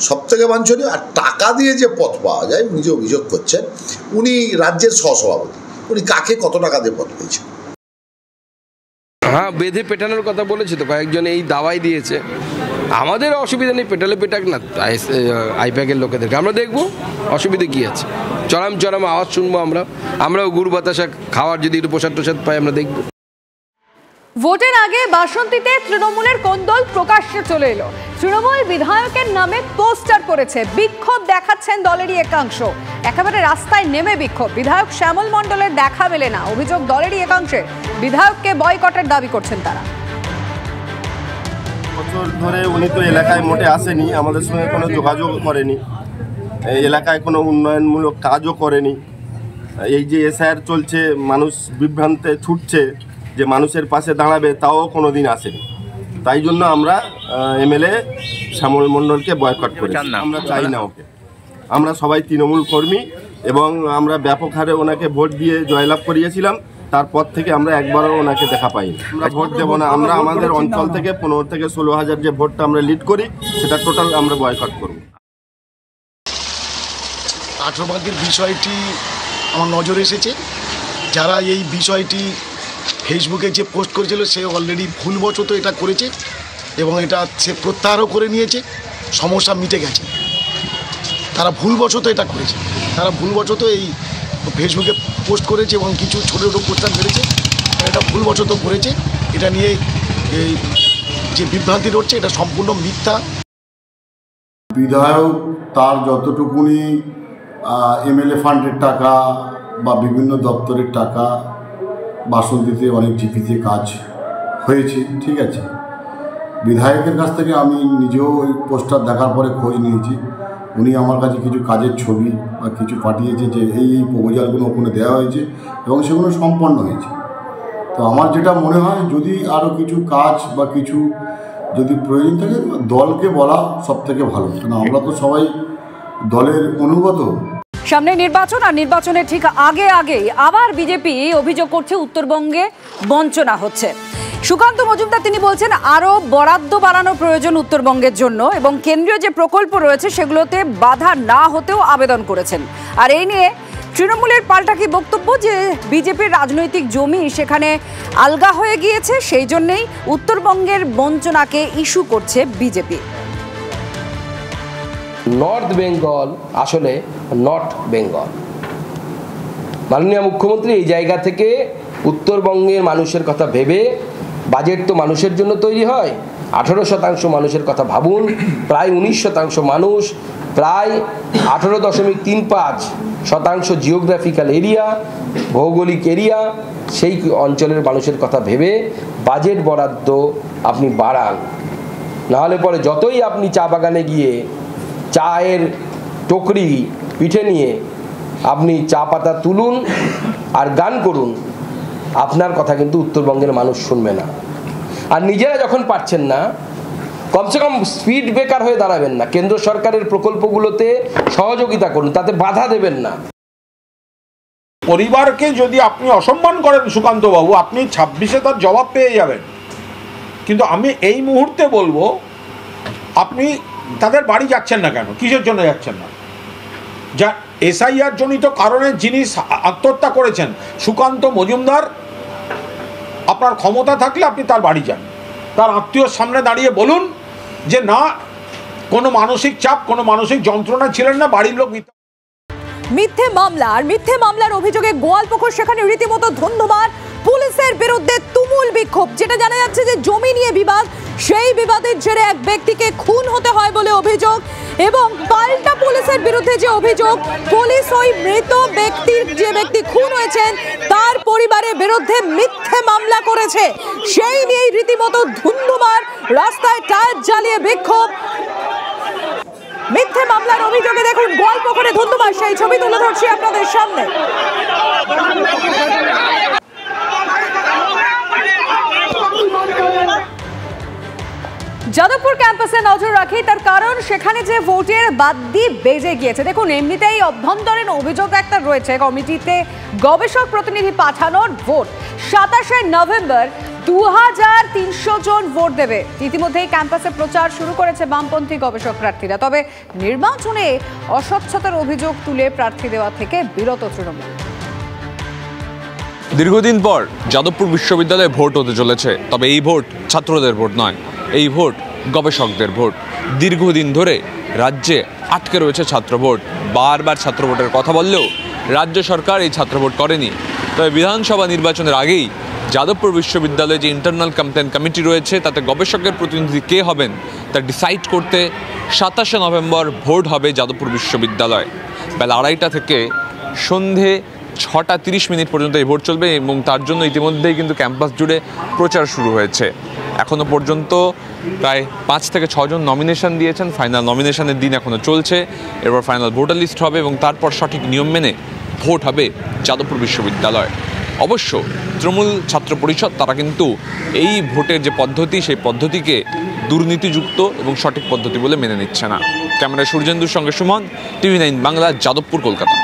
সবথেকে বাঞ্ছনীয়। আর টাকা দিয়ে যে পথ পাওয়া যায়, উনি যে অভিযোগ করছেন, উনি রাজ্যের সহসভাপতি, উনি কাকে কত টাকা দিয়ে পথ পেয়েছেন? হ্যাঁ, বেঁধে পেটানোর কথা বলেছে তো কয়েকজন, এই দাওয়াই দিয়েছে। আমাদের অসুবিধা নেই, পেটালে পেটাক না আইপ্যাকের লোকেদেরকে, আমরা দেখবো অসুবিধা কী আছে। চরম আওয়াজ শুনবো আমরাও গুড় বাতাসা খাওয়ার যদি একটু প্রসাদ টোসাদ পাই আমরা দেখবো। ভোটের আগে বাসন্তীতে তৃণমূলের কোন্দল প্রকাশ্যে চলে এলো। তৃণমূল বিধায়কের নামে পোস্টার করেছে, বিক্ষোভ দেখাচ্ছেন দলেরই একাংশ। একেবারে রাস্তায় নেমে বিক্ষোভ। বিধায়ক শ্যামল মণ্ডলের দেখা মেলে না, অভিযোগ দলেরই একাংশে। বিধায়ককে বয়কটের দাবি করছেন তারা। বছর ধরে উনি তো এলাকায় মোটে আসেনি, আমাদের সঙ্গে কোনো যোগাযোগ করেনি, এই এলাকায় কোনো উন্নয়নমূলক কাজও করেনি। এই যে এসআইআর চলছে, মানুষ বিভ্রান্তে ছুটছে যে মানুষের পাশে দাঁড়াবে, তাও কোনো দিন আসেনি। তাই জন্য আমরা এমএলএ শ্যামল মণ্ডলকে বয়কট করি। আমরা চাই না ওকে। আমরা সবাই তৃণমূল কর্মী, এবং আমরা ব্যাপক হারে ওনাকে ভোট দিয়ে জয়লাভ করিয়েছিলাম। তারপর থেকে আমরা একবারও ওনাকে দেখা পাইনি। আমরা ভোট দেবো না। আমরা আমাদের অঞ্চল থেকে 15 থেকে 16 হাজার যে ভোটটা আমরা লিড করি, সেটা টোটাল আমরা বয়কট করব। 18 ভাগের বিষয়টি আমার নজরে এসেছে। যারা এই বিষয়টি ফেসবুকে যে পোস্ট করেছিল, সে অলরেডি ভুলবশত এটা করেছে, এবং এটা সে প্রত্যাহারও করে নিয়েছে। সমস্যা মিটে গেছে। তারা ভুলবশত এটা করেছে, তারা ভুলবশত এই ফেসবুকে পোস্ট করেছে এবং কিছু ছোটো ছোটো পোস্টার মেরেছে। এটা ভুলবশত করেছে। এটা নিয়ে এই যে বিভ্রান্তি রচ্ছে, এটা সম্পূর্ণ মিথ্যা। বিধায়ক তার যতটুকুনি এমএলএ ফান্ডের টাকা বা বিভিন্ন দপ্তরের টাকা, বাসন্তীতে অনেক জিপিতে কাজ হয়েছে, ঠিক আছে। বিধায়কের কাছ থেকে আমি নিজেও ওই পোস্টার দেখার পরে খোঁজ নিয়েছি। উনি আমার কাছে কিছু কাজের ছবি বা কিছু পাঠিয়েছে যে এই প্রপোজালগুলো ওখানে দেওয়া হয়েছে এবং সেগুলো সম্পন্ন হয়েছে। তো আমার যেটা মনে হয়, যদি আরও কিছু কাজ বা কিছু যদি প্রয়োজন থাকে, দলকে বলা সব থেকে ভালো, কারণ আমরা তো সবাই দলের অনুগত। সামনে নির্বাচন, আর নির্বাচনের ঠিক আগে আবার বিজেপি অভিযোগ করছে উত্তরবঙ্গে বঞ্চনা হচ্ছে। সুকান্ত মজুমদার তিনি বলছেন আরও বরাদ্দ বাড়ানো প্রয়োজন উত্তরবঙ্গের জন্য, এবং কেন্দ্রীয় যে প্রকল্প রয়েছে সেগুলোতে বাধা না হতেও আবেদন করেছেন। আর এই নিয়ে তৃণমূলের পাল্টাকি বক্তব্য যে বিজেপির রাজনৈতিক জমি সেখানে আলগা হয়ে গিয়েছে, সেই জন্যেই উত্তরবঙ্গের বঞ্চনাকে ইস্যু করছে বিজেপি। নর্থ বেঙ্গল আসলে নট বেঙ্গল। মাননীয় মুখ্যমন্ত্রী এই জায়গা থেকে উত্তরবঙ্গের মানুষের কথা ভেবে, বাজেট তো মানুষের জন্য তৈরি হয়, 18% মানুষের কথা ভাবুন। প্রায় 19% মানুষ, প্রায় 18.35% জিওগ্রাফিক্যাল এরিয়া, ভৌগোলিক এরিয়া, সেই অঞ্চলের মানুষের কথা ভেবে বাজেট বরাদ্দ আপনি বাড়ান। নাহলে পরে যতই আপনি চা বাগানে গিয়ে চায়ের টকরি পিঠে নিয়ে আপনি চা পাতা তুলুন আর গান করুন, আপনার কথা কিন্তু উত্তরবঙ্গের মানুষ শুনবে না। আর নিজেরা যখন পারছেন না, কমসে কম স্পিড ব্রেকার হয়ে দাঁড়াবেন না, কেন্দ্র সরকারের প্রকল্পগুলোতে সহযোগিতা করুন, তাতে বাধা দেবেন না। পরিবারকে যদি আপনি অসম্মান করেন সুকান্ত বাবু, আপনি 26-এ তার জবাব পেয়ে যাবেন। কিন্তু আমি এই মুহূর্তে বলবো, আপনি তাদের বাড়ি যাচ্ছেন না কেন? কিসের জন্য যাচ্ছেন না? যা এসআইআর জনিত কারণে যিনি আত্মহত্যা করেছেন সুকান্ত মজুমদার, আপনার ক্ষমতা থাকলে আপনি তার বাড়ি যান, তার আত্মীয়র সামনে দাঁড়িয়ে বলুন যে না, কোনো মানসিক চাপ, কোনো মানসিক যন্ত্রণা ছিলেন না, বাড়ির লোক মিথ্যে মামলা আর মিথ্যে মামলার অভিযোগে গোয়ালপুকুর সেখানে রীতিমতো ধুন্ধুমার, পুলিশের বিরুদ্ধে তুমুল বিক্ষোভ। যেটা জানা যাচ্ছে যে জমি নিয়ে বিবাদ, সেই বিবাদের জেরে এক ব্যক্তিকে খুন হতে হয় বলে অভিযোগ, এবং পাল্টা পুলিশের বিরুদ্ধে যে অভিযোগ, পুলিশ ওই মৃত ব্যক্তির, যে ব্যক্তি খুন হয়েছেন তার পরিবারের বিরুদ্ধে মিথ্যে মামলা করেছে। সেই নিয়েই রীতিমতো ধুন্ধুমার, রাস্তায় টায়ার জ্বালিয়ে বিক্ষোভ। মিথ্যে মামলার অভিযোগে দেখুন গোয়ালপুকুরে ধুন্ধুমার, সেই ছবি তুলে ধরছি আপনাদের সামনে। যাদবপুর ক্যাম্পাসে নজর রাখি, তার কারণ সেখানে যে ভোটের বাদ্যি বেজে গিয়েছে। দেখুন, এমনিতেই অভ্যন্তরীণ অভিযোগ একটা রয়েছে, কমিটিতে গবেষক প্রতিনিধি পাঠানোর ভোট 27শে নভেম্বর 2300 জন ভোট দেবে। ইতিমধ্যেই ক্যাম্পাসে প্রচার শুরু করেছে বামপন্থী গবেষক প্রার্থীরা। তবে নির্বাচনে অস্বচ্ছতার অভিযোগ তুলে প্রার্থী দেওয়া থেকে বিরত তৃণমূল। দীর্ঘদিন পর যাদবপুর বিশ্ববিদ্যালয়ে ভোট হতে চলেছে, তবে এই ভোট ছাত্রদের ভোট নয়, এই ভোট গবেষকদের ভোট। দীর্ঘদিন ধরে রাজ্যে আটকে রয়েছে ছাত্র ভোট। বারবার ছাত্র ভোটের কথা বললেও রাজ্য সরকার এই ছাত্র ভোট করেনি। তবে বিধানসভা নির্বাচনের আগেই যাদবপুর বিশ্ববিদ্যালয়ে যে ইন্টারনাল কমপ্লেন কমিটি রয়েছে, তাতে গবেষকের প্রতিনিধি কে হবেন তা ডিসাইড করতে 27শে নভেম্বর ভোট হবে যাদবপুর বিশ্ববিদ্যালয়। বেলা 2:30 থেকে সন্ধে 6:30 পর্যন্ত এই ভোট চলবে, এবং তার জন্য ইতিমধ্যেই কিন্তু ক্যাম্পাস জুড়ে প্রচার শুরু হয়েছে। এখনও পর্যন্ত প্রায় 5 থেকে 6 জন নমিনেশন দিয়েছেন। ফাইনাল নমিনেশনের দিন এখনও চলছে। এরপর ফাইনাল ভোটার লিস্ট হবে এবং তারপর সঠিক নিয়ম মেনে ভোট হবে যাদবপুর বিশ্ববিদ্যালয়। অবশ্য তৃণমূল ছাত্র পরিষদ তারা কিন্তু এই ভোটের যে পদ্ধতি, সেই পদ্ধতিকে দুর্নীতিযুক্ত এবং সঠিক পদ্ধতি বলে মেনে নিচ্ছে না। ক্যামেরায় সূর্যেন্দুর সঙ্গে সুমন, TV9 বাংলা, যাদবপুর, কলকাতা।